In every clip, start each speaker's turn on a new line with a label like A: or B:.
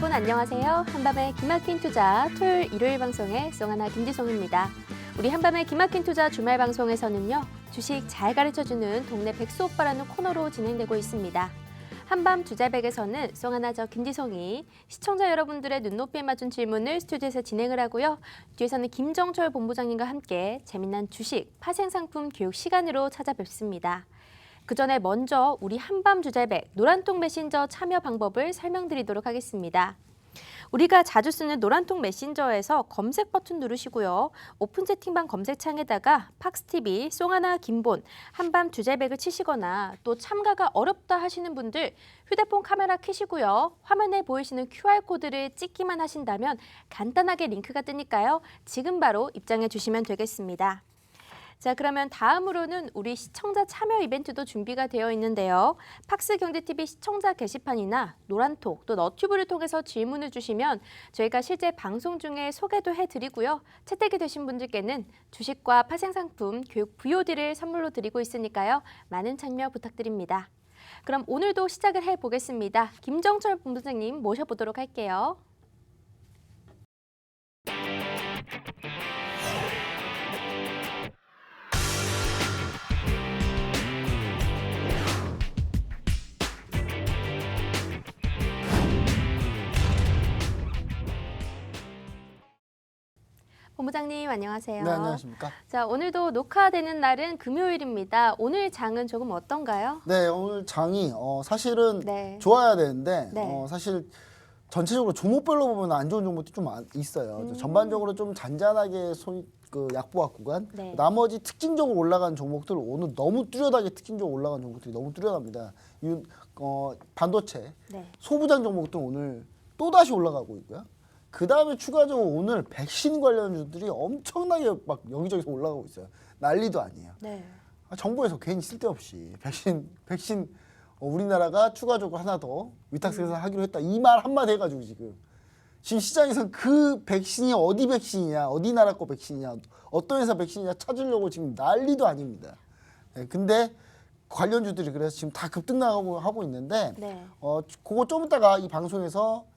A: 여러분 안녕하세요. 한밤의 기막힌 투자 토요일 일요일 방송의 송하나 김지송입니다. 우리 한밤의 기막힌 투자 주말 방송에서는요. 주식 잘 가르쳐주는 동네 백수 오빠라는 코너로 진행되고 있습니다. 한밤 주잘백에서는 송하나 저 김지송이 시청자 여러분들의 눈높이에 맞춘 질문을 스튜디오에서 진행을 하고요. 뒤에서는 김정철 본부장님과 함께 재미난 주식, 파생상품 교육 시간으로 찾아뵙습니다. 그 전에 먼저 우리 한밤 주잘백 노란통 메신저 참여 방법을 설명드리도록 하겠습니다. 우리가 자주 쓰는 노란통 메신저에서 검색 버튼 누르시고요. 오픈 채팅방 검색창에다가 팍스TV, 송하나 김본, 한밤 주잘백을 치시거나 또 참가가 어렵다 하시는 분들 휴대폰 카메라 켜시고요. 화면에 보이시는 QR코드를 찍기만 하신다면 간단하게 링크가 뜨니까요. 지금 바로 입장해 주시면 되겠습니다. 자, 그러면 다음으로는 우리 시청자 참여 이벤트도 준비가 되어 있는데요. 팍스경제TV 시청자 게시판이나 노란톡 또 너튜브를 통해서 질문을 주시면 저희가 실제 방송 중에 소개도 해드리고요. 채택이 되신 분들께는 주식과 파생상품, 교육 VOD를 선물로 드리고 있으니까요. 많은 참여 부탁드립니다. 그럼 오늘도 시작을 해보겠습니다. 김정철 본부장님 모셔보도록 할게요. 본부장님 안녕하세요.
B: 네, 안녕하십니까.
A: 자, 오늘도 녹화되는 날은 금요일입니다. 오늘 장은 조금 어떤가요?
B: 네, 오늘 장이 사실은
A: 네.
B: 좋아야 되는데
A: 네.
B: 사실 전체적으로 종목별로 보면 안 좋은 종목도 좀 있어요. 전반적으로 좀 잔잔하게 약보합 구간.
A: 네.
B: 나머지 특징적으로 올라간 종목들 오늘 너무 뚜렷하게 특징적으로 올라간 종목들이 너무 뚜렷합니다. 반도체,
A: 네.
B: 소부장 종목들 오늘 또 다시 올라가고 있고요. 그 다음에 추가적으로 오늘 백신 관련주들이 엄청나게 막 여기저기서 올라가고 있어요. 난리도 아니에요.
A: 네.
B: 정부에서 괜히 쓸데없이 백신 우리나라가 추가적으로 하나 더 위탁 생산하기로 했다. 이 말 한마디 해가지고 지금 시장에서는 그 백신이 어디 백신이냐, 어디 나라 거 백신이냐, 어떤 회사 백신이냐 찾으려고 지금 난리도 아닙니다. 네, 근데 관련주들이 그래서 지금 다 급등 나가고 하고 있는데
A: 네.
B: 그거 좀 이따가 이 방송에서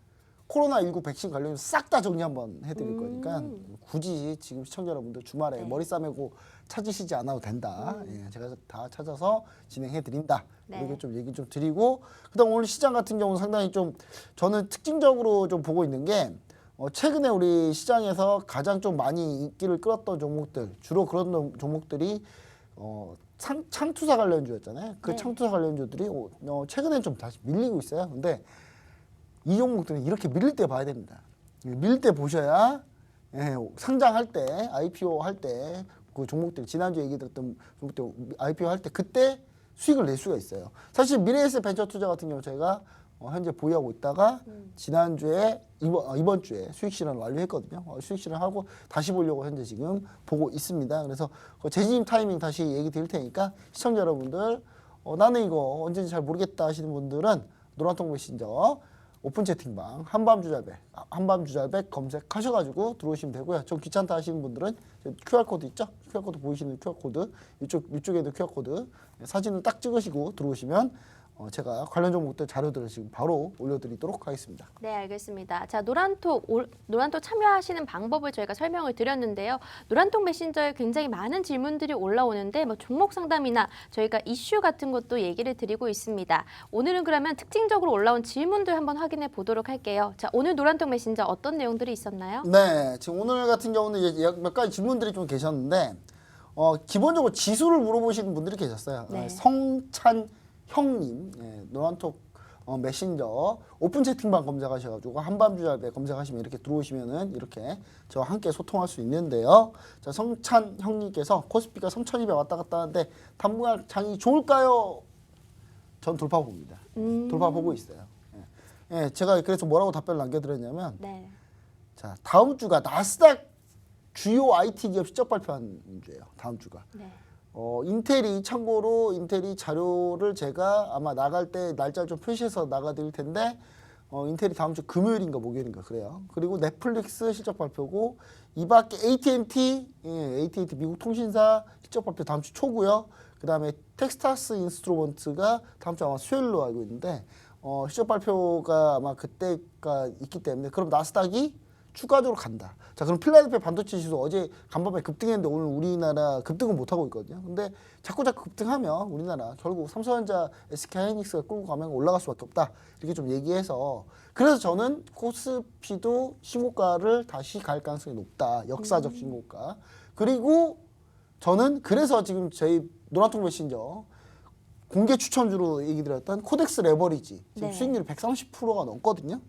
B: 코로나19 백신 관련해서 싹 다 정리 한번 해드릴 거니까 굳이 지금 시청자 여러분들 주말에
A: 네.
B: 머리 싸매고 찾으시지 않아도 된다. 예, 제가 다 찾아서 진행해드린다.
A: 네.
B: 이렇게 좀 얘기 좀 드리고 그다음 오늘 시장 같은 경우는 상당히 좀 저는 특징적으로 좀 보고 있는 게 최근에 우리 시장에서 가장 좀 많이 인기를 끌었던 종목들 주로 그런 종목들이 창투사 관련주였잖아요. 그
A: 네.
B: 창투사 관련주들이 최근에 좀 다시 밀리고 있어요. 근데 이 종목들은 이렇게 밀릴 때 봐야 됩니다. 밀릴 때 보셔야 상장할 때, IPO 할 때 그 종목들 지난주에 얘기 들었던 종목들 IPO 할 때 그때 수익을 낼 수가 있어요. 사실 미래에셋 벤처 투자 같은 경우 제가 현재 보유하고 있다가 지난주에 이번 주에 수익 실현을 완료했거든요. 수익 실현하고 다시 보려고 현재 지금 보고 있습니다. 그래서 재진입 타이밍 다시 얘기 드릴 테니까 시청자 여러분들 나는 이거 언제인지 잘 모르겠다 하시는 분들은 노란통 메신저 오픈 채팅방 한밤주잘백 검색하셔가지고 들어오시면 되고요. 좀 귀찮다 하시는 분들은 QR코드 있죠? QR코드 보이시는 QR코드 이쪽에도 QR코드 사진을 딱 찍으시고 들어오시면 제가 관련 종목들 자료들을 지금 바로 올려드리도록 하겠습니다.
A: 네, 알겠습니다. 자, 노란톡 참여하시는 방법을 저희가 설명을 드렸는데요. 노란톡 메신저에 굉장히 많은 질문들이 올라오는데 종목 상담이나 저희가 이슈 같은 것도 얘기를 드리고 있습니다. 오늘은 그러면 특징적으로 올라온 질문들 한번 확인해 보도록 할게요. 자, 오늘 노란톡 메신저 어떤 내용들이 있었나요?
B: 네, 지금 오늘 같은 경우는 이제 몇 가지 질문들이 좀 계셨는데 기본적으로 지수를 물어보시는 분들이 계셨어요.
A: 네.
B: 성찬 형님, 노란톡 메신저 오픈 채팅방 검색하셔가지고 한밤주잘백 검색하시면 이렇게 들어오시면은 이렇게 저와 함께 소통할 수 있는데요. 자, 성찬 형님께서 코스피가 3,200 왔다 갔다 하는데 당분간 장이 좋을까요? 전 돌파 봅니다. 돌파 보고 있어요. 제가 그래서 뭐라고 답변을 남겨드렸냐면,
A: 네.
B: 자, 다음 주가 나스닥 주요 IT 기업 실적 발표한 주예요. 다음 주가.
A: 네.
B: 참고로 인텔이 자료를 제가 아마 나갈 때 날짜를 좀 표시해서 나가드릴 텐데 인텔이 다음 주 금요일인가 목요일인가 그래요. 그리고 넷플릭스 실적 발표고 이 밖에 AT&T 미국 통신사 실적 발표 다음 주 초고요. 그 다음에 텍사스 인스트루먼트가 다음 주 아마 수요일로 알고 있는데 실적 발표가 아마 그때가 있기 때문에 그럼 나스닥이 추가적으로 간다. 자, 그럼 필라델피아 반도체 지수 어제 간밤에 급등했는데 오늘 우리나라 급등은 못 하고 있거든요. 근데 자꾸 급등하면 우리나라 결국 삼성전자, SK하이닉스가 끌고 가면 올라갈 수밖에 없다. 이렇게 좀 얘기해서 그래서 저는 코스피도 신고가를 다시 갈 가능성이 높다. 역사적 신고가. 그리고 저는 그래서 지금 저희 노란통 메신저 공개 추천주로 얘기 드렸던 코덱스 레버리지 지금
A: 네.
B: 수익률이 130%가 넘거든요.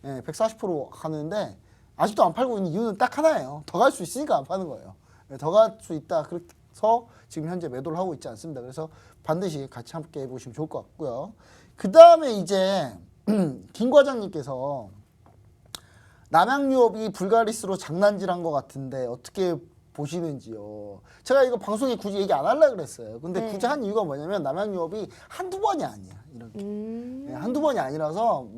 B: 예, 140% 가는데 아직도 안 팔고 있는 이유는 딱 하나예요. 더 갈 수 있으니까 안 파는 거예요. 더 갈 수 있다. 그래서 지금 현재 매도를 하고 있지 않습니다. 그래서 반드시 같이 함께 해보시면 좋을 것 같고요. 그 다음에 이제 김 과장님께서 남양유업이 불가리스로 장난질한 것 같은데 어떻게 보시는지요? 제가 이거 방송에 굳이 얘기 안 하려고 그랬어요. 근데
A: 네.
B: 굳이 한 이유가 뭐냐면 남양유업이 한두 번이 아니야. 이렇게. 네, 한두 번이 아니라서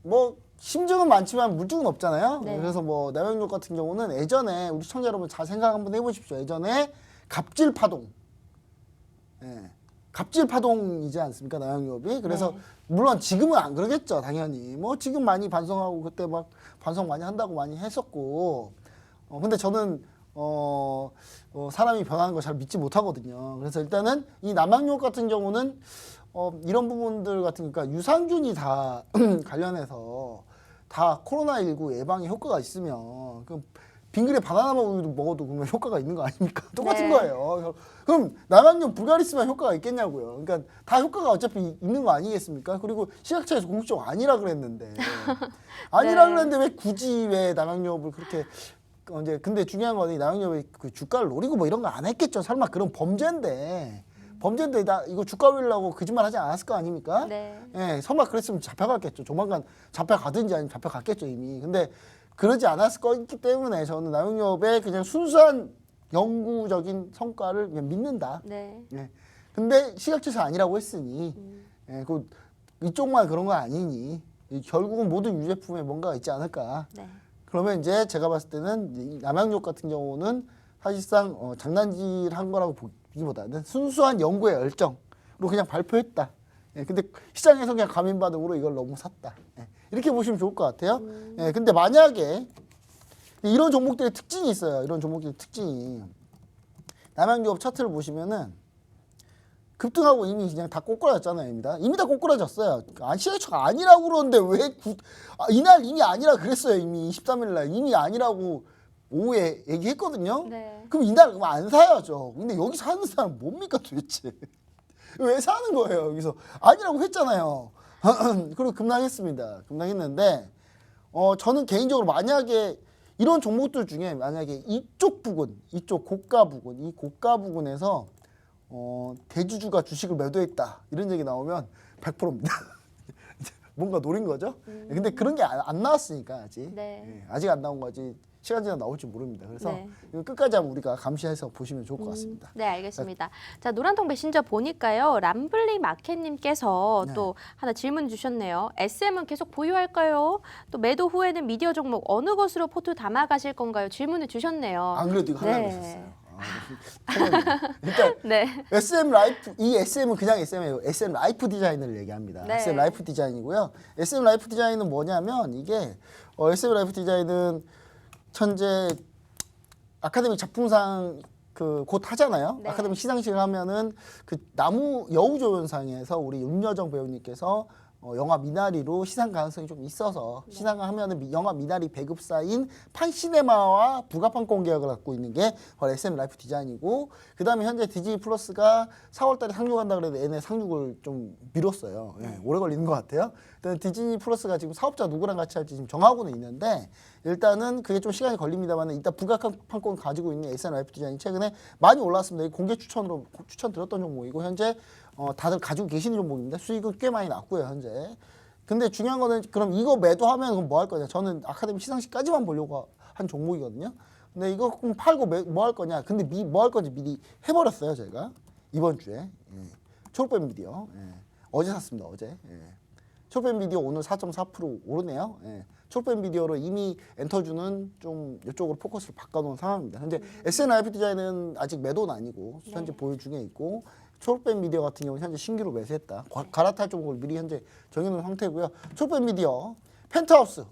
B: 뭐 심증은 많지만 물증은 없잖아요.
A: 네.
B: 그래서 뭐 남양유업 같은 경우는 예전에 우리 시청자 여러분 잘 생각 한번 해보십시오. 예전에 갑질 파동. 예. 갑질 파동이지 않습니까 남양유업이. 그래서
A: 네.
B: 물론 지금은 안 그러겠죠 당연히. 뭐 지금 많이 반성하고 그때 막 반성 많이 한다고 많이 했었고. 근데 저는 사람이 변하는 거 잘 믿지 못하거든요. 그래서 일단은 이 남양유업 같은 경우는 이런 부분들 같은 그러니까 유산균이 다 관련해서 다 코로나19 예방에 효과가 있으면 그럼 빙그레 바나나 우유도 먹어도 그러면 효과가 있는 거 아닙니까? 똑같은
A: 네.
B: 거예요. 그럼 남양유업 불가리스만 효과가 있겠냐고요. 그러니까 다 효과가 어차피 있는 거 아니겠습니까? 그리고 시각처에서 공식적으로 아니라 그랬는데 아니라
A: 네.
B: 그랬는데 왜 굳이 왜 남양유업을 그렇게 이제 근데 중요한 건 이 남양유업이 그 주가를 노리고 뭐 이런 거 안 했겠죠. 설마 그런 범죄인데 나 이거 주가 올리려고 거짓말 하지 않았을 거 아닙니까?
A: 네.
B: 예, 설마 그랬으면 잡혀갔겠죠. 조만간 잡혀가든지 아니면 잡혀갔겠죠 이미. 근데 그러지 않았을 거기 때문에 저는 남양유업의 그냥 순수한 연구적인 성과를 그냥 믿는다.
A: 네.
B: 예. 근데 시각처에서 아니라고 했으니 예, 그 이쪽만 그런 거 아니니 결국은 모든 유제품에 뭔가가 있지 않을까.
A: 네.
B: 그러면 이제 제가 봤을 때는 이 남양유업 같은 경우는 사실상 장난질한 거라고 보기보다는 순수한 연구의 열정으로 그냥 발표했다. 예, 근데 시장에서 그냥 가민 반응으로 이걸 너무 샀다. 예, 이렇게 보시면 좋을 것 같아요. 예, 근데 만약에 이런 종목들의 특징이 있어요. 이런 종목들의 특징이 남양유업 차트를 보시면은 급등하고 이미 그냥 다 꼬꾸라졌잖아요. 이미 다 꼬꾸라졌어요. 시장처가 아니라고 그러는데 왜 이날 이미 아니라 그랬어요. 이미 23일 날 이미 아니라고 오후에 얘기했거든요.
A: 네.
B: 그럼 이날 그럼 안 사야죠. 근데 여기 사는 사람 뭡니까 도대체? 왜 사는 거예요? 여기서 아니라고 했잖아요. 그리고 급락했습니다. 급락했는데 저는 개인적으로 만약에 이런 종목들 중에 만약에 이쪽 부근, 이쪽 고가 부근, 이 고가 부근에서 대주주가 주식을 매도했다 이런 얘기 나오면 100%입니다. 뭔가 노린 거죠. 근데 그런 게 안 나왔으니까 아직
A: 네.
B: 아직 안 나온 거지 시간 지나 나올지 모릅니다. 그래서
A: 네.
B: 이거 끝까지 한번 우리가 감시해서 보시면 좋을 것 같습니다.
A: 네, 알겠습니다. 자, 노란통 메신저 보니까요. 람블리 마켓님께서
B: 네.
A: 또 하나 질문 주셨네요. SM은 계속 보유할까요? 또 매도 후에는 미디어 종목 어느 것으로 포트 담아가실 건가요? 질문을 주셨네요.
B: 안 그래도 이거 하려고
A: 네.
B: 했었어요. 일단
A: 네.
B: SM 라이프 이 SM은 그냥 SM이에요. SM 라이프 디자인을 얘기합니다.
A: 네.
B: SM 라이프 디자인이고요. SM 라이프 디자인은 뭐냐면 이게 SM 라이프 디자인은 현재 아카데미 작품상 곧 하잖아요.
A: 네.
B: 아카데미 시상식을 하면은 그 나무 여우조연상에서 우리 윤여정 배우님께서 영화 미나리로 시상 가능성이 좀 있어서 시상을 하면은 영화 미나리 배급사인 판시네마와 부가판권 계약을 갖고 있는 게 바로 SM 라이프 디자인이고 그 다음에 현재 디즈니 플러스가 4월달에 상륙한다 그래도 얘네 상륙을 좀 미뤘어요. 예, 오래 걸리는 것 같아요. 일단 디즈니 플러스가 지금 사업자 누구랑 같이 할지 지금 정하고는 있는데 일단은 그게 좀 시간이 걸립니다만 일단 부가판권 가지고 있는 SM 라이프 디자인이 최근에 많이 올랐습니다. 공개 추천으로 추천드렸던 종목이고 현재 다들 가지고 계시는 종목입니다. 수익은 꽤 많이 났고요, 현재. 근데 중요한 거는 그럼 이거 매도하면 그럼 뭐 할 거냐? 저는 아카데미 시상식까지만 보려고 한 종목이거든요. 근데 이거 그럼 팔고 뭐 할 거냐? 근데 뭐 할 건지 미리 해버렸어요, 제가. 이번 주에. 초록뱀 미디어. 어제 샀습니다, 어제. 초록뱀 미디어 오늘 4.4% 오르네요. 예. 초록뱀 미디어로 이미 엔터주는 좀 이쪽으로 포커스를 바꿔놓은 상황입니다. 현재 SNIP 디자인은 아직 매도는 아니고 현재 보유 중에 있고 초록뱀 미디어 같은 경우는 현재 신규로 매수했다. 갈아탈 쪽을 미리 현재 정해놓은 상태고요. 초록뱀 미디어 펜트하우스.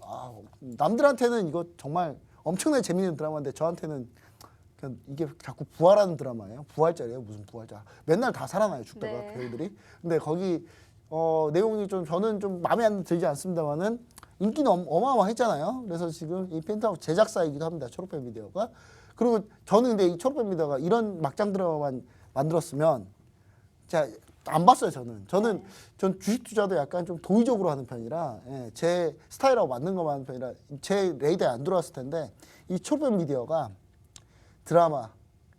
B: 남들한테는 이거 정말 엄청나게 재밌는 드라마인데 저한테는 그냥 이게 자꾸 부활하는 드라마예요. 부활절이에요. 무슨 부활절. 맨날 다 살아나요. 죽다가
A: 네.
B: 배우들이. 근데 거기 내용이 좀 저는 좀 마음에 안 들지 않습니다만은 인기는 어마어마했잖아요. 그래서 지금 이 펜트하우스 제작사이기도 합니다. 초록뱀 미디어가. 그리고 저는 근데 이 초록뱀 미디어가 이런 막장 드라마만 만들었으면 제가 안 봤어요. 전 주식 투자도 약간 좀 도의적으로 하는 편이라 제 스타일하고 맞는 것만 하는 편이라 제 레이더에 안 들어왔을 텐데 이 초록뱀 미디어가 드라마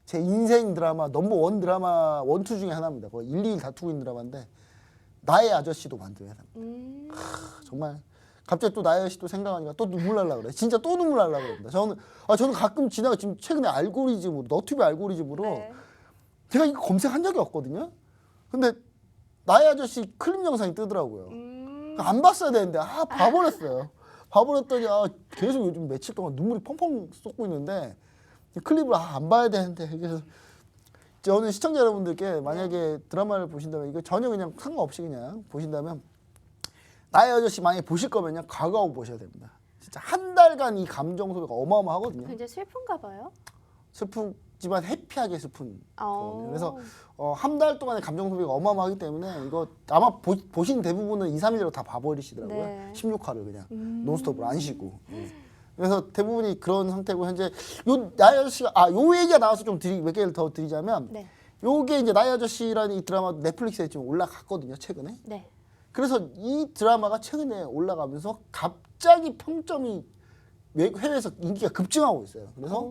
B: 제 인생 드라마 넘버1 드라마 1, 2 중에 하나입니다. 거의 1, 2일 다투고 있는 드라마인데 나의 아저씨도 만들어야 합니다. 정말 갑자기 또 나의 아저씨도 생각하니까 또 눈물 날라 그래. 진짜 또 눈물 날라 그럽니다. 저는 가끔 지금 최근에 알고리즘으로 너튜브 알고리즘으로
A: 네.
B: 제가 이거 검색한 적이 없거든요. 근데 나의 아저씨 클립 영상이 뜨더라고요. 안 봤어야 되는데 봐버렸어요. 봐버렸더니 계속 요즘 며칠 동안 눈물이 펑펑 쏟고 있는데 클립을 안 봐야 되는데 그래서 저는 시청자 여러분들께 만약에 드라마를 보신다면 이거 전혀 그냥 상관없이 그냥 보신다면 나의 아저씨 만약에 보실 거면요 각오하고 보셔야 됩니다. 진짜 한 달간 이 감정 소비가 어마어마하거든요.
A: 굉장히 슬픈가 봐요.
B: 슬프지만 해피하게 슬픈 거거든요. 그래서
A: 어.
B: 한 달 동안의 감정 소비가 어마어마하기 때문에 이거 아마 보신 대부분은 2, 3일로 다 봐버리시더라고요.
A: 네.
B: 16화를 그냥 논스톱으로 안 쉬고. 그래서 대부분이 그런 상태고 현재 요 나의 아저씨가 요 얘기가 나와서 좀 몇 개를 더 드리자면
A: 네.
B: 요게 이제 나의 아저씨라는 이 드라마 넷플릭스에 지금 올라갔거든요. 최근에.
A: 네.
B: 그래서 이 드라마가 최근에 올라가면서 갑자기 평점이 해외에서 인기가 급증하고 있어요. 그래서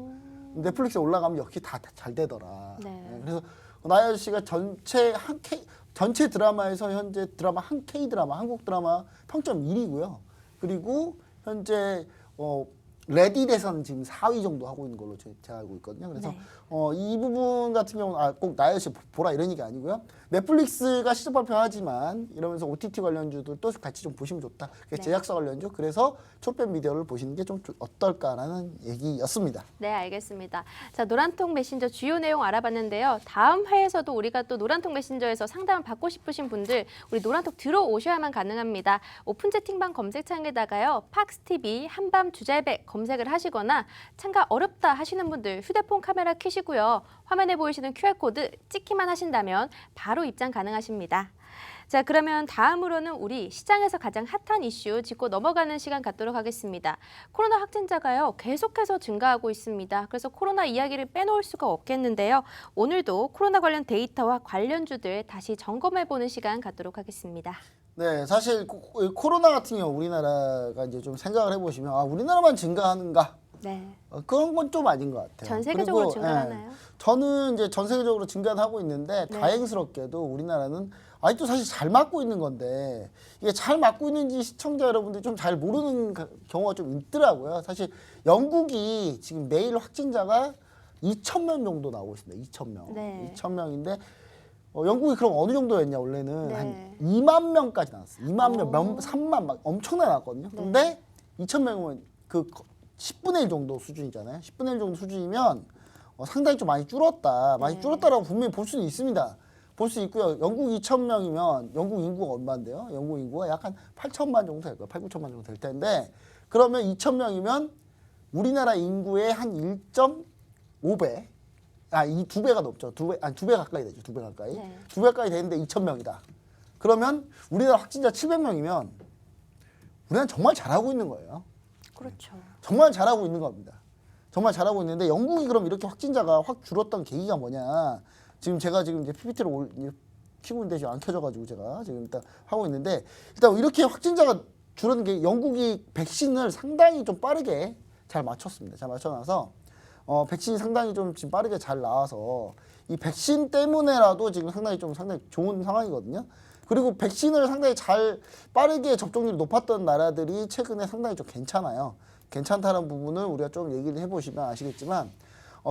B: 넷플릭스에 올라가면 역시 다 잘 되더라.
A: 네.
B: 그래서 나의 아저씨가 전체 드라마에서 현재 드라마 K-드라마 한국 드라마 평점 1위고요. 그리고 현재 레딧에서는 지금 4위 정도 하고 있는 걸로 제가 알고 있거든요. 그래서
A: 네.
B: 이 부분 같은 경우는 꼭 나의 아저씨 보라 이런 얘기 아니고요. 넷플릭스가 시적 발표하지만 이러면서 OTT 관련주들도 같이 좀 보시면 좋다.
A: 네.
B: 제작사 관련주. 그래서 초록뱀 미디어를 보시는 게 좀 어떨까라는 얘기였습니다.
A: 네, 알겠습니다. 자, 노란통 메신저 주요 내용 알아봤는데요. 다음 회에서도 우리가 또 노란통 메신저에서 상담을 받고 싶으신 분들 우리 노란톡 들어오셔야만 가능합니다. 오픈 채팅방 검색창에다가요. 팍스TV 한밤 주잘백 검색을 하시거나 참가 어렵다 하시는 분들 휴대폰 카메라 켜시고요. 화면에 보이시는 QR코드 찍기만 하신다면 바로 입장 가능하십니다. 자, 그러면 다음으로는 우리 시장에서 가장 핫한 이슈 짚고 넘어가는 시간 갖도록 하겠습니다. 코로나 확진자가요 계속해서 증가하고 있습니다. 그래서 코로나 이야기를 빼놓을 수가 없겠는데요. 오늘도 코로나 관련 데이터와 관련주들 다시 점검해보는 시간 갖도록 하겠습니다.
B: 네, 사실 코로나 같은 경우 우리나라가 이제 좀 생각을 해보시면 우리나라만 증가하는가?
A: 네.
B: 그런 건 좀 아닌 것 같아요.
A: 전 세계적으로
B: 그리고,
A: 증가하나요?
B: 저는 이제 전 세계적으로 증가는 하고 있는데
A: 네.
B: 다행스럽게도 우리나라는 아직도 사실 잘 맞고 있는 건데 이게 잘 맞고 있는지 시청자 여러분들이 좀 잘 모르는 경우가 좀 있더라고요. 사실 영국이 지금 매일 확진자가 2,000명 정도 나오고 있습니다. 2,000명.
A: 네.
B: 2,000명인데 영국이 그럼 어느 정도였냐 원래는
A: 네.
B: 한 2만 명까지 나왔어요. 2만 명, 3만 막 엄청나게 나왔거든요.
A: 네.
B: 근데 2,000명이면 그 10분의 1 정도 수준이잖아요. 10분의 1 정도 수준이면 상당히 좀 많이 줄었다. 많이
A: 네.
B: 줄었다라고 분명히 볼 수는 있습니다. 볼 수 있고요. 영국 2,000명이면 영국 인구가 얼마인데요? 영국 인구가 약 한 8천만 정도 될 거예요. 8, 9천만 정도 될 텐데 그러면 2,000명이면 우리나라 인구의 한 1.5배 이 2배가 넘죠. 2배 가까이 되죠. 2배 가까이.
A: 네.
B: 2배 가까이 되는데 2,000명이다. 그러면 우리나라 확진자 700명이면 우리나라는 정말 잘하고 있는 거예요.
A: 그렇죠.
B: 정말 잘하고 있는 겁니다. 정말 잘하고 있는데 영국이 그럼 이렇게 확진자가 확 줄었던 계기가 뭐냐? 지금 제가 지금 이제 PPT를 키고 있는데 지금 안 켜져가지고 제가 지금 일단 하고 있는데 일단 이렇게 확진자가 줄었는 게 영국이 백신을 상당히 좀 빠르게 잘 맞췄습니다. 잘 맞춰놔서 백신이 상당히 좀 지금 빠르게 잘 나와서 이 백신 때문에라도 지금 상당히 좋은 상황이거든요. 그리고 백신을 상당히 빠르게 접종률이 높았던 나라들이 최근에 상당히 좀 괜찮아요. 괜찮다는 부분을 우리가 좀 얘기를 해보시면 아시겠지만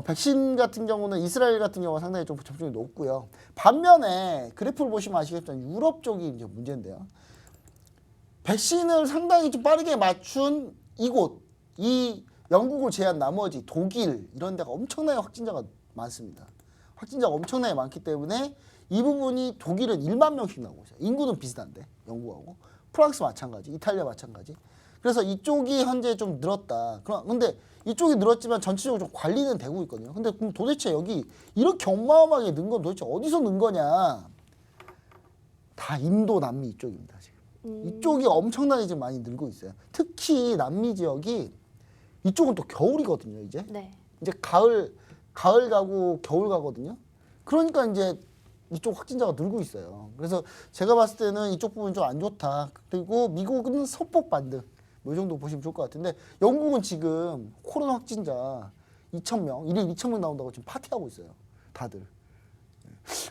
B: 백신 같은 경우는 이스라엘 같은 경우가 상당히 좀 접종이 높고요. 반면에 그래프를 보시면 아시겠지만 유럽 쪽이 이제 문제인데요. 백신을 상당히 좀 빠르게 맞춘 이곳, 이 영국을 제외한 나머지 독일 이런 데가 엄청나게 확진자가 많습니다. 확진자가 엄청나게 많기 때문에 이 부분이 독일은 1만 명씩 나오고 있어요. 인구는 비슷한데 영국하고 프랑스 마찬가지, 이탈리아 마찬가지. 그래서 이쪽이 현재 좀 늘었다. 근데 이쪽이 늘었지만 전체적으로 좀 관리는 되고 있거든요. 근데 그럼 도대체 여기 이렇게 어마어마하게 는 건 도대체 어디서 는 거냐? 다 인도, 남미 이쪽입니다. 지금 이쪽이 엄청나게 지금 많이 늘고 있어요. 특히 남미 지역이 이쪽은 또 겨울이거든요. 이제
A: 네.
B: 이제 가을 가고 겨울 가거든요. 그러니까 이제 이쪽 확진자가 늘고 있어요. 그래서 제가 봤을 때는 이쪽 부분이 좀 안 좋다. 그리고 미국은 소폭 반등. 뭐 이 정도 보시면 좋을 것 같은데 영국은 지금 코로나 확진자 2,000명, 1일 2,000명 나온다고 지금 파티하고 있어요. 다들.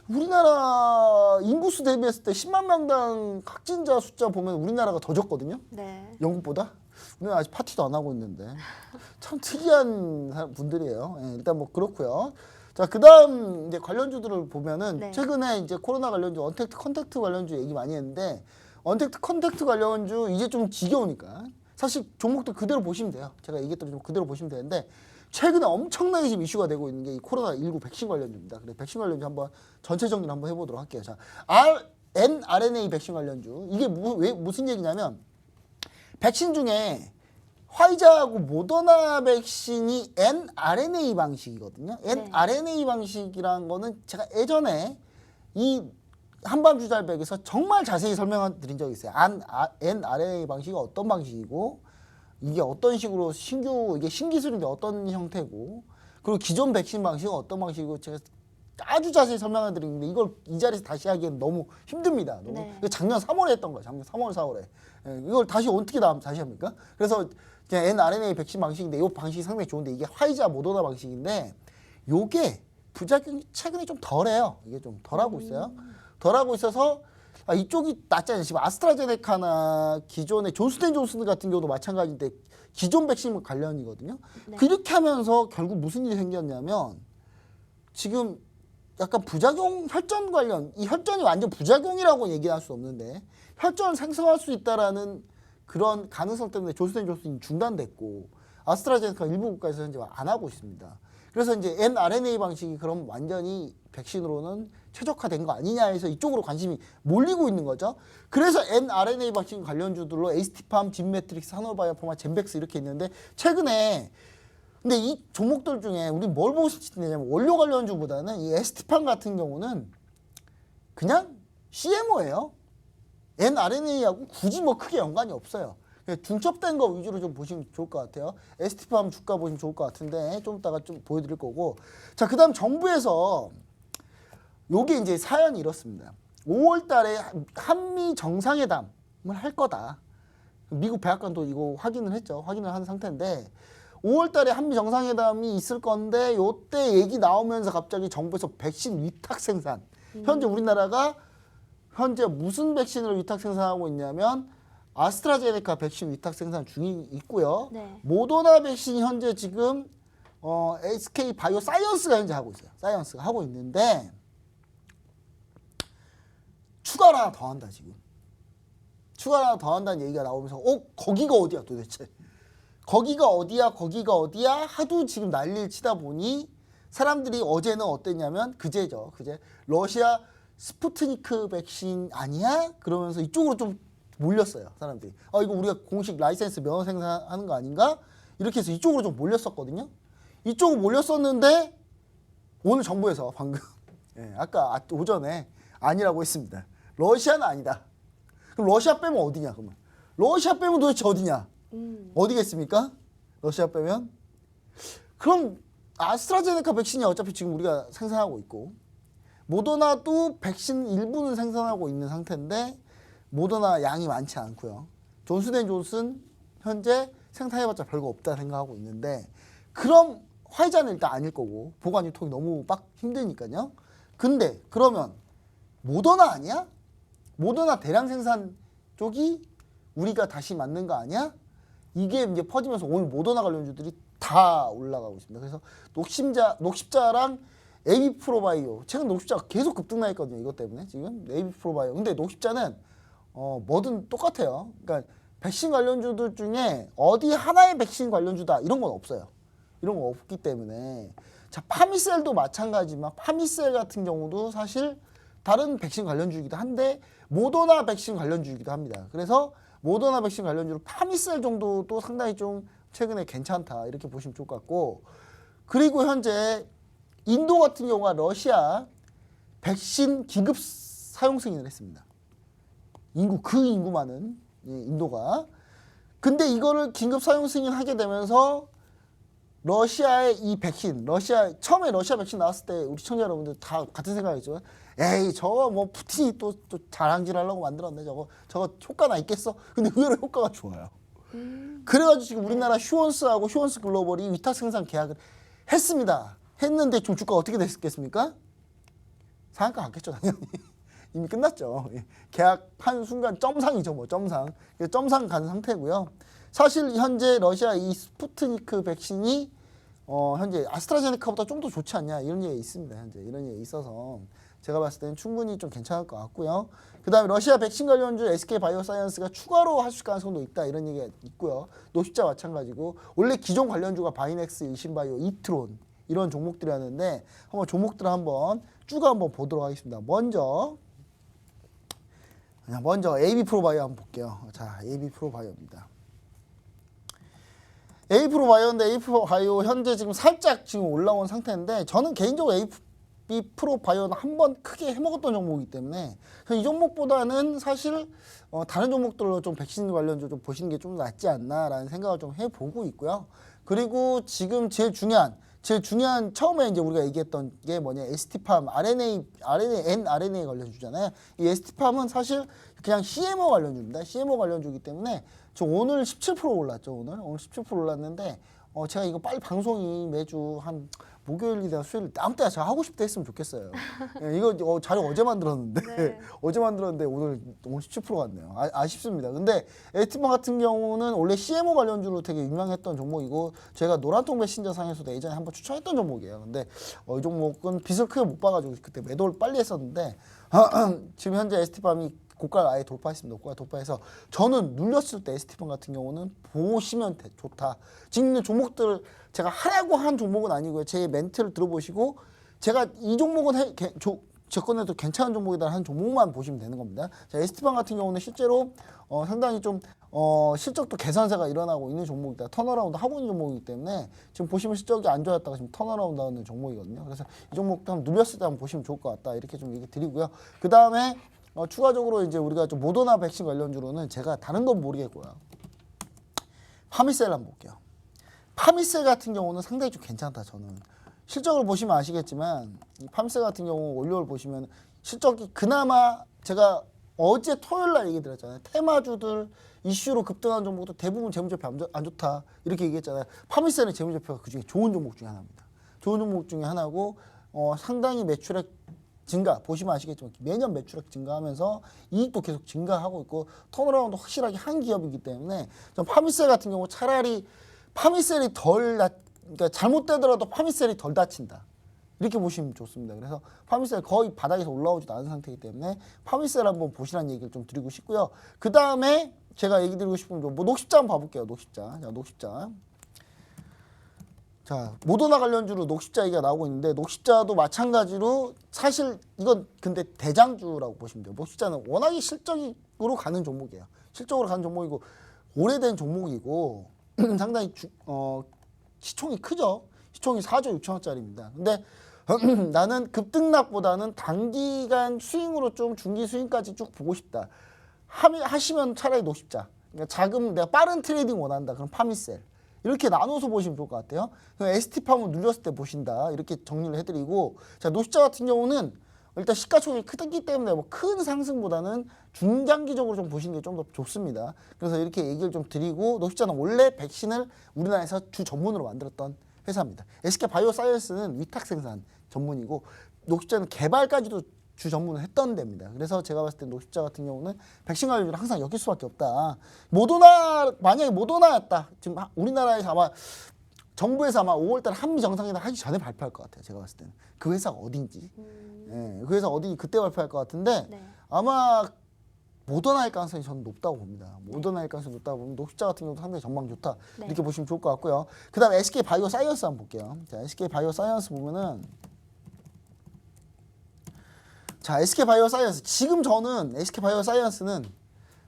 B: 우리나라 인구수 대비했을 때 10만 명당 확진자 숫자 보면 우리나라가 더 적거든요.
A: 네.
B: 영국보다. 우리는 아직 파티도 안 하고 있는데 참 특이한 분들이에요. 예, 일단 뭐 그렇고요. 자, 그다음 이제 관련주들을 보면은
A: 네.
B: 최근에 이제 코로나 관련주, 언택트 컨택트 관련주 얘기 많이 했는데 언택트 컨택트 관련주 이제 좀 지겨우니까 사실 종목도 그대로 보시면 돼요. 제가 얘기했던 좀 그대로 보시면 되는데 최근에 엄청나게 지금 이슈가 되고 있는 게 이 코로나19 백신 관련주입니다. 그래 백신 관련주 한번 전체 정리를 한번 해보도록 할게요. 자, mRNA 백신 관련주 이게 무슨 얘기냐면 백신 중에 화이자하고 모더나 백신이 mRNA 방식이거든요. mRNA 방식이라는 거는 제가 예전에 이 한밤주잘백에서 정말 자세히 설명드린 적이 있어요. mRNA 방식이 어떤 방식이고 이게 어떤 식으로 이게 신기술인데 어떤 형태고 그리고 기존 백신 방식은 어떤 방식이고 제가 아주 자세히 설명을 드리는데 이걸 이 자리에서 다시 하기엔 너무 힘듭니다. 너무.
A: 네.
B: 이거 작년 3월에 했던 거예요. 작년 3월, 4월에. 예, 이걸 다시 어떻게 다시 합니까? 그래서 그냥 mRNA 백신 방식인데 이 방식이 상당히 좋은데 이게 화이자 모더나 방식인데 요게 부작용이 최근에 좀 덜해요. 이게 좀 덜하고 있어요. 덜하고 있어서 이쪽이 낫잖아요. 지금 아스트라제네카나 기존의 존스앤존슨 같은 경우도 마찬가지인데 기존 백신 관련이거든요.
A: 네.
B: 그렇게 하면서 결국 무슨 일이 생겼냐면 지금 약간 부작용, 혈전 관련, 이 혈전이 완전 부작용이라고 얘기할 수 없는데 혈전을 생성할 수 있다라는 그런 가능성 때문에 존스앤존슨이 중단됐고 아스트라제네카 일부 국가에서 현재 안 하고 있습니다. 그래서 이제 mRNA 방식이 그럼 완전히 백신으로는 최적화된 거 아니냐 해서 이쪽으로 관심이 몰리고 있는 거죠. 그래서 mRNA 백신 관련주들로 에이스티팜, 진메트릭스, 하노바이오파마, 젠백스 이렇게 있는데 최근에 근데 이 종목들 중에 우리 뭘 보고 싶냐면 원료 관련주보다는 이 에스티팜 같은 경우는 그냥 CMO예요. mRNA하고 굳이 뭐 크게 연관이 없어요. 중첩된 거 위주로 좀 보시면 좋을 것 같아요. 에스티팜 주가 보시면 좋을 것 같은데 좀 이따가 좀 보여드릴 거고. 자, 그다음 정부에서 요게 이제 사연이 이렇습니다. 5월 달에 한미 정상회담을 할 거다. 미국 백악관도 이거 확인을 했죠. 확인을 한 상태인데 5월 달에 한미 정상회담이 있을 건데 요때 얘기 나오면서 갑자기 정부에서 백신 위탁 생산. 현재 우리나라가 현재 무슨 백신을 위탁 생산하고 있냐면 아스트라제네카 백신 위탁 생산 중이 있고요.
A: 네.
B: 모더나 백신이 현재 지금 SK 바이오 사이언스가 현재 하고 있어요. 사이언스가 하고 있는데 추가를 하나 더 한다 지금. 추가를 하나 더 한다는 얘기가 나오면서 거기가 어디야 도대체. 거기가 어디야 하도 지금 난리를 치다 보니 사람들이 어제는 어땠냐면 그제 러시아 스푸트니크 백신 아니야? 그러면서 이쪽으로 좀 몰렸어요 사람들이. 이거 우리가 공식 라이센스 면허 생산하는 거 아닌가? 이렇게 해서 이쪽으로 좀 몰렸었거든요. 이쪽으로 몰렸었는데 오늘 정부에서 방금 아까 오전에 아니라고 했습니다. 러시아는 아니다. 그럼 러시아 빼면 어디냐 그러면? 러시아 빼면 도대체 어디냐? 어디겠습니까? 러시아 빼면? 그럼 아스트라제네카 백신이 어차피 지금 우리가 생산하고 있고 모더나도 백신 일부는 생산하고 있는 상태인데 모더나 양이 많지 않고요. 존슨앤존슨 현재 생산해봤자 별거 없다 생각하고 있는데 그럼 화이자는 일단 아닐 거고 보관 유통이 너무 힘드니까요. 근데 그러면 모더나 아니야? 모더나 대량 생산 쪽이 우리가 다시 맞는 거 아니야? 이게 이제 퍼지면서 오늘 모더나 관련주들이 다 올라가고 있습니다. 그래서 녹십자랑 에비프로바이오 최근 녹십자가 계속 급등나 있거든요. 이것 때문에 지금 에비프로바이오. 근데 녹십자는 뭐든 똑같아요. 그러니까 백신 관련주들 중에 어디 하나의 백신 관련주다 이런 건 없어요. 이런 거 없기 때문에 자 파미셀도 마찬가지지만 파미셀 같은 경우도 사실 다른 백신 관련주이기도 한데 모더나 백신 관련주이기도 합니다. 그래서 모더나 백신 관련주로 파미셀 정도도 상당히 좀 최근에 괜찮다 이렇게 보시면 좋을 것 같고 그리고 현재 인도 같은 경우가 러시아 백신 긴급 사용 승인을 했습니다. 인구 많은 인도가. 근데 이거를 긴급 사용 승인하게 되면서 러시아의 이 백신, 처음에 러시아 백신 나왔을 때 우리 시청자 여러분들 다 같은 생각이죠. 에이 저거 뭐 푸틴이 또 자랑질하려고 만들었네 저거 효과나 있겠어? 근데 의외로 효과가 좋아요. 그래가지고 지금 우리나라 휴원스하고 휴원스 글로벌이 위탁 생산 계약을 했습니다. 했는데 좀 주가 어떻게 됐겠습니까? 상한가 갔겠죠 당연히. 이미 끝났죠. 계약한 순간 점상이죠 뭐 점상. 점상 간 상태고요. 사실 현재 러시아 이 스푸트니크 백신이 현재 아스트라제네카보다 좀 더 좋지 않냐 이런 얘기 있습니다. 현재 이런 얘기 있어서 제가 봤을 때는 충분히 좀 괜찮을 것 같고요. 그다음에 러시아 백신 관련주 SK 바이오사이언스가 추가로 하실 가능성도 있다 이런 얘기가 있고요. 노십자 마찬가지고 원래 기존 관련주가 바이넥스, 일신바이오, 이트론 이런 종목들이었는데 한번 종목들을 한번 쭉 한번 보도록 하겠습니다. 먼저 AB프로바이오 한번 볼게요. 자, AB프로바이오입니다. AB프로바이오인데 AB프로바이오 현재 지금 살짝 지금 올라온 상태인데 저는 개인적으로 AB프로바이오는 한번 크게 해먹었던 종목이기 때문에 이 종목보다는 사실 다른 종목들로 좀 백신 관련주 좀 보시는 게 좀 낫지 않나라는 생각을 좀 해보고 있고요. 그리고 지금 제일 중요한 처음에 이제 우리가 얘기했던 게 뭐냐 ST팜 mRNA 관련주잖아요. 이 ST팜은 사실 그냥 CMO 관련주입니다. CMO 관련주이기 때문에 저 오늘 17% 올랐죠. 오늘 17% 올랐는데 제가 이거 빨리 방송이 매주 한 목요일이나 수요일 아무 때나 제가 하고 싶을 때 했으면 좋겠어요. 예, 이거 자료 어제 만들었는데
A: 네.
B: 어제 만들었는데 오늘 17% 갔네요. 아쉽습니다. 근데 에티마 같은 경우는 원래 CMO 관련주로 되게 유명했던 종목이고 제가 노란통 메신저상에서도 예전에 한번 추천했던 종목이에요. 근데 이 종목은 빚을 크게 못 봐가지고 그때 매도를 빨리 했었는데 지금 현재 ST팜이 고가를 아예 돌파했습니다. 고가 돌파해서 저는 눌렸을 때 ST팜 같은 경우는 보시면 좋다. 지금 있는 종목들 제가 하라고 한 종목은 아니고요. 제 멘트를 들어보시고 제가 이 종목은 제 건에도 괜찮은 종목이다 한 종목만 보시면 되는 겁니다. 자, ST팜 같은 경우는 실제로 상당히 좀 실적도 개선세가 일어나고 있는 종목이다. 턴어라운드 하고 있는 종목이기 때문에 지금 보시면 실적이 안 좋았다가 지금 턴어라운드 하는 종목이거든요. 그래서 이 종목도 한번 눌렸을 때 한번 보시면 좋을 것 같다. 이렇게 좀 얘기 드리고요. 그 다음에 추가적으로 이제 우리가 좀 모더나 백신 관련주로는 제가 다른 건 모르겠고요. 파미셀 한번 볼게요. 파미셀 같은 경우는 상당히 좀 괜찮다. 저는 실적을 보시면 아시겠지만 이 파미셀 같은 경우 올리올 보시면 실적이 그나마 제가 어제 토요일 날 얘기 드렸잖아요. 테마주들 이슈로 급등한 종목도 대부분 재무제표 안 좋다 이렇게 얘기했잖아요. 파미셀은 재무제표가 그중에 좋은 종목 중에 하나입니다. 좋은 종목 중에 하나고 상당히 매출액 증가 보시면 아시겠지만 매년 매출액 증가하면서 이익도 계속 증가하고 있고 턴어라운드 확실하게 한 기업이기 때문에 전 파미셀 같은 경우 차라리 파미셀이 그러니까 잘못되더라도 파미셀이 덜 다친다 이렇게 보시면 좋습니다. 그래서 파미셀 거의 바닥에서 올라오지도 않은 상태이기 때문에 파미셀 한번 보시라는 얘기를 좀 드리고 싶고요. 그 다음에 제가 얘기 드리고 싶은 뭐 녹십자 한번 봐볼게요. 녹십자. 자, 모더나 관련주로 녹십자 얘기가 나오고 있는데 녹십자도 마찬가지로 사실 이건 근데 대장주라고 보시면 돼요. 녹십자는 워낙에 실적으로 가는 종목이에요. 실적으로 가는 종목이고 오래된 종목이고 상당히 시총이 크죠. 시총이 4조 6천억짜리입니다. 근데 나는 급등락보다는 단기간 스윙으로 좀 중기 스윙까지 쭉 보고 싶다. 하시면 차라리 녹십자. 그러니까 내가 빠른 트레이딩 원한다. 그럼 파미셀. 이렇게 나눠서 보시면 좋을 것 같아요. ST팜은 눌렸을 때 보신다. 이렇게 정리를 해드리고 자 노십자 같은 경우는 일단 시가총액이 크기 때문에 뭐 큰 상승보다는 중장기적으로 좀 보시는 게 좀 더 좋습니다. 그래서 이렇게 얘기를 좀 드리고 노십자는 원래 백신을 우리나라에서 주 전문으로 만들었던 회사입니다. SK 바이오사이언스는 위탁 생산 전문이고 노십자는 개발까지도 주 전문을 했던 데입니다. 그래서 제가 봤을 때 노십자 같은 경우는 백신 관련주를 항상 엮일 수밖에 없다. 만약에 모더나였다. 지금 우리나라에서 아마 정부에서 아마 5월달 한미 정상회담 하기 전에 발표할 것 같아요. 제가 봤을 때는 그 회사가 어딘지, 그 회사 어딘지 그때 발표할 것 같은데
A: 네.
B: 아마 모던할 가능성이 저는 높다고 봅니다. 모던할 가능성이 높다고 보면 녹십자 같은 경우도 상당히 전망 좋다.
A: 네.
B: 이렇게 보시면 좋을 것 같고요. 그 다음에 SK 바이오 사이언스 한번 볼게요. 자, SK 바이오 사이언스 보면은 자, SK 바이오 사이언스 지금 저는 SK 바이오 사이언스는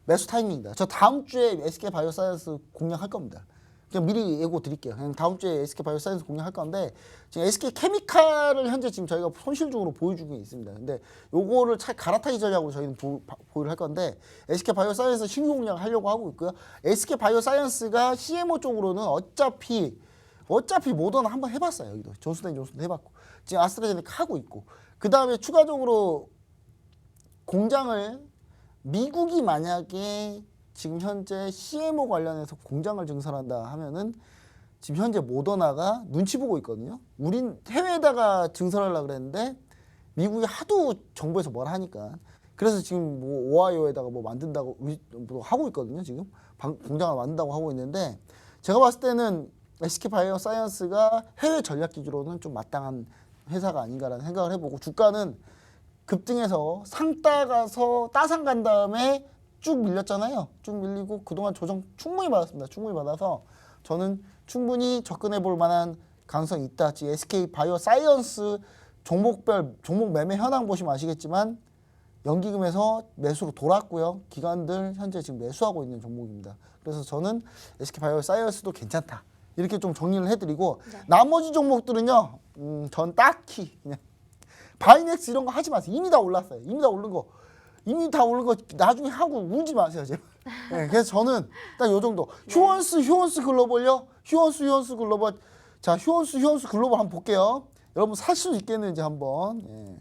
B: 매수 타이밍입니다. 저 다음 주에 SK 바이오 사이언스 공략할 겁니다. 그냥 미리 예고 드릴게요. 그냥 다음 주에 SK 바이오 사이언스 공략할 건데 지금 SK 케미칼을 현재 지금 저희가 손실 중으로 보유 중에 있습니다. 근데 요거를 갈아타기 전략으로 저희는 보유를 할 건데 SK 바이오 사이언스 신규 공략을 하려고 하고 있고요. SK 바이오 사이언스가 CMO 쪽으로는 어차피 모더나 한번 해봤어요. 여기도 존슨앤존슨도 해봤고 지금 아스트라제네카 하고 있고 그 다음에 추가적으로 공장을 미국이 만약에 지금 현재 CMO 관련해서 공장을 증설한다 하면은 지금 현재 모더나가 눈치 보고 있거든요. 우린 해외에다가 증설하려고 그랬는데 미국이 하도 정부에서 뭘 하니까 그래서 지금 뭐 오하이오에다가 뭐 만든다고 뭐 하고 있거든요. 지금 공장을 만든다고 하고 있는데 제가 봤을 때는 SK 바이오 사이언스가 해외 전략 기주로는 좀 마땅한 회사가 아닌가라는 생각을 해보고 주가는 급등해서 상 따가서 따상 간 다음에 쭉 밀렸잖아요. 쭉 밀리고 그동안 조정 충분히 받았습니다. 충분히 받아서 저는 충분히 접근해 볼 만한 가능성이 있다. 지금 SK 바이오 사이언스 종목별 종목 매매 현황 보시면 아시겠지만 연기금에서 매수로 돌았고요. 기관들 현재 지금 매수하고 있는 종목입니다. 그래서 저는 SK 바이오 사이언스도 괜찮다. 이렇게 좀 정리를 해드리고
A: 네.
B: 나머지 종목들은요. 전 딱히 그냥 바이넥스 이런 거 하지 마세요. 이미 다 올랐어요. 이미 다 오른 거 나중에 하고 울지 마세요, 제발. 네, 그래서 저는 딱 요 정도. 휴원스 글로벌요. 휴원스 글로벌. 자, 휴원스 글로벌 한번 볼게요. 여러분 살 수 있겠는지 한번. 예.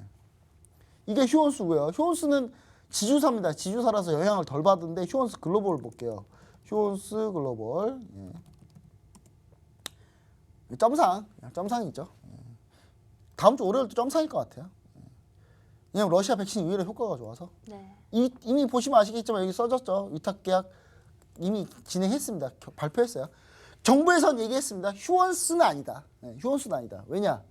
B: 이게 휴원스고요. 휴원스는 지주사입니다. 지주사라서 영향을 덜 받는데 휴원스 글로벌 볼게요. 휴원스 글로벌. 예. 점상이 있죠. 예. 다음 주 월요일도 점상일 것 같아요. 왜냐면 러시아 백신이 의외로 효과가 좋아서.
A: 네.
B: 이미 보시면 아시겠지만 여기 써졌죠. 위탁 계약 이미 진행했습니다. 발표했어요. 정부에서는 얘기했습니다. 휴원스는 아니다. 네, 휴원스는 아니다. 왜냐?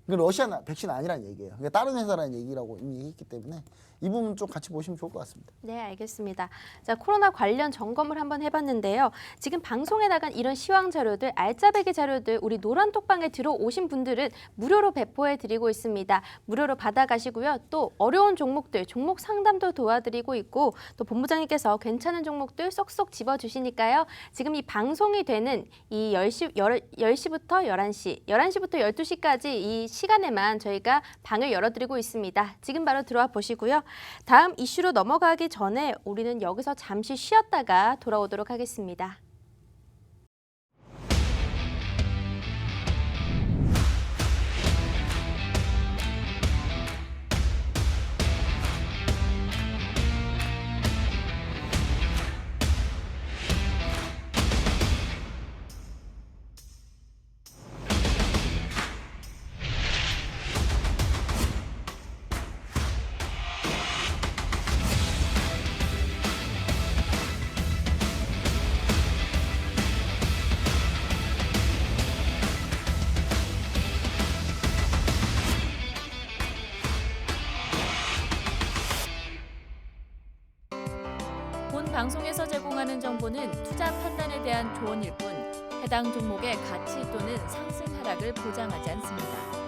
B: 그 러시아 백신 아니라는 얘기예요. 그러니까 다른 회사라는 얘기라고 이미 얘기했기 때문에 이 부분 좀 같이 보시면 좋을 것 같습니다.
A: 네, 알겠습니다. 자, 코로나 관련 점검을 한번 해봤는데요. 지금 방송에 나간 이런 시황 자료들, 알짜배기 자료들 우리 노란톡방에 들어오신 분들은 무료로 배포해드리고 있습니다. 무료로 받아가시고요. 또 어려운 종목들, 종목 상담도 도와드리고 있고 또 본부장님께서 괜찮은 종목들 쏙쏙 집어주시니까요. 지금 이 방송이 되는 이 10시부터 11시, 11시부터 12시까지 이 시간에만 저희가 방을 열어드리고 있습니다. 지금 바로 들어와 보시고요. 다음 이슈로 넘어가기 전에 우리는 여기서 잠시 쉬었다가 돌아오도록 하겠습니다.
C: 본 방송에서 제공하는 정보는 투자 판단에 대한 조언일 뿐 해당 종목의 가치 또는 상승 하락을 보장하지 않습니다.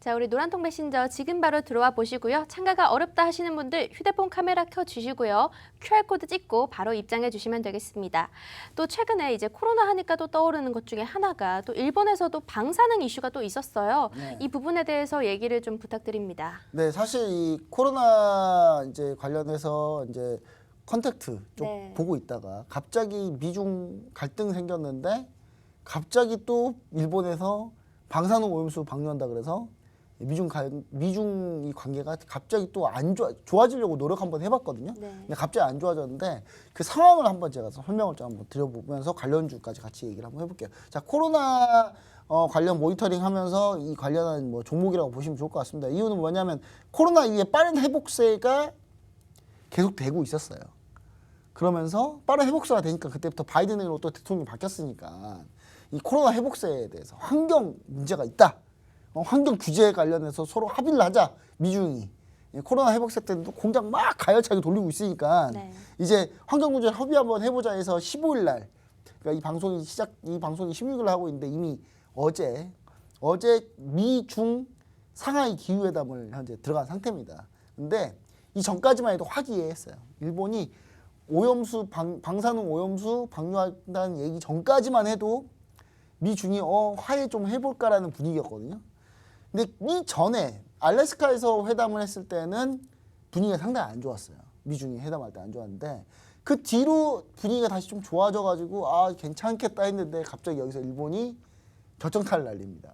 A: 자, 우리 노란통 메신저 지금 바로 들어와 보시고요. 참가가 어렵다 하시는 분들 휴대폰 카메라 켜주시고요. QR코드 찍고 바로 입장해 주시면 되겠습니다. 또 최근에 이제 코로나 하니까 또 떠오르는 것 중에 하나가 또 일본에서도 방사능 이슈가 또 있었어요.
B: 네.
A: 이 부분에 대해서 얘기를 좀 부탁드립니다.
B: 네, 사실 이 코로나 이제 관련해서 이제 컨택트 쪽
A: 네.
B: 보고 있다가 갑자기 미중 갈등 생겼는데 갑자기 또 일본에서 방사능 오염수 방류한다 그래서 미중 이 관계가 갑자기 또 안 좋아지려고 노력 한번 해봤거든요.
A: 네.
B: 근데 갑자기 안 좋아졌는데 그 상황을 한번 제가 설명을 좀 한번 드려보면서 관련주까지 같이 얘기를 한번 해볼게요. 자, 코로나 관련 모니터링 하면서 이 관련한 뭐 종목이라고 보시면 좋을 것 같습니다. 이유는 뭐냐면 코로나 이후에 빠른 회복세가 계속 되고 있었어요. 그러면서 빠른 회복세가 되니까 그때부터 바이든으로 또 대통령이 바뀌었으니까 이 코로나 회복세에 대해서 환경 문제가 있다. 환경 규제에 관련해서 서로 합의를 하자. 미중이. 코로나 회복세 때도 공장 막 가열차게 돌리고 있으니까
A: 네.
B: 이제 환경 문제 협의 한번 해보자 해서 15일 날 그러니까 이 방송이 16일 날 하고 있는데 이미 어제 미중 상하이 기후회담을 현재 들어간 상태입니다. 근데 이 전까지만 해도 화기애애했어요. 일본이 오염수 방사능 오염수 방류한다는 얘기 전까지만 해도 미중이 화해 좀 해볼까라는 분위기였거든요. 근데 이 전에 알래스카에서 회담을 했을 때는 분위기가 상당히 안 좋았어요. 미중이 회담할 때 안 좋았는데 그 뒤로 분위기가 다시 좀 좋아져가지고 아 괜찮겠다 했는데 갑자기 여기서 일본이 결정타를 날립니다.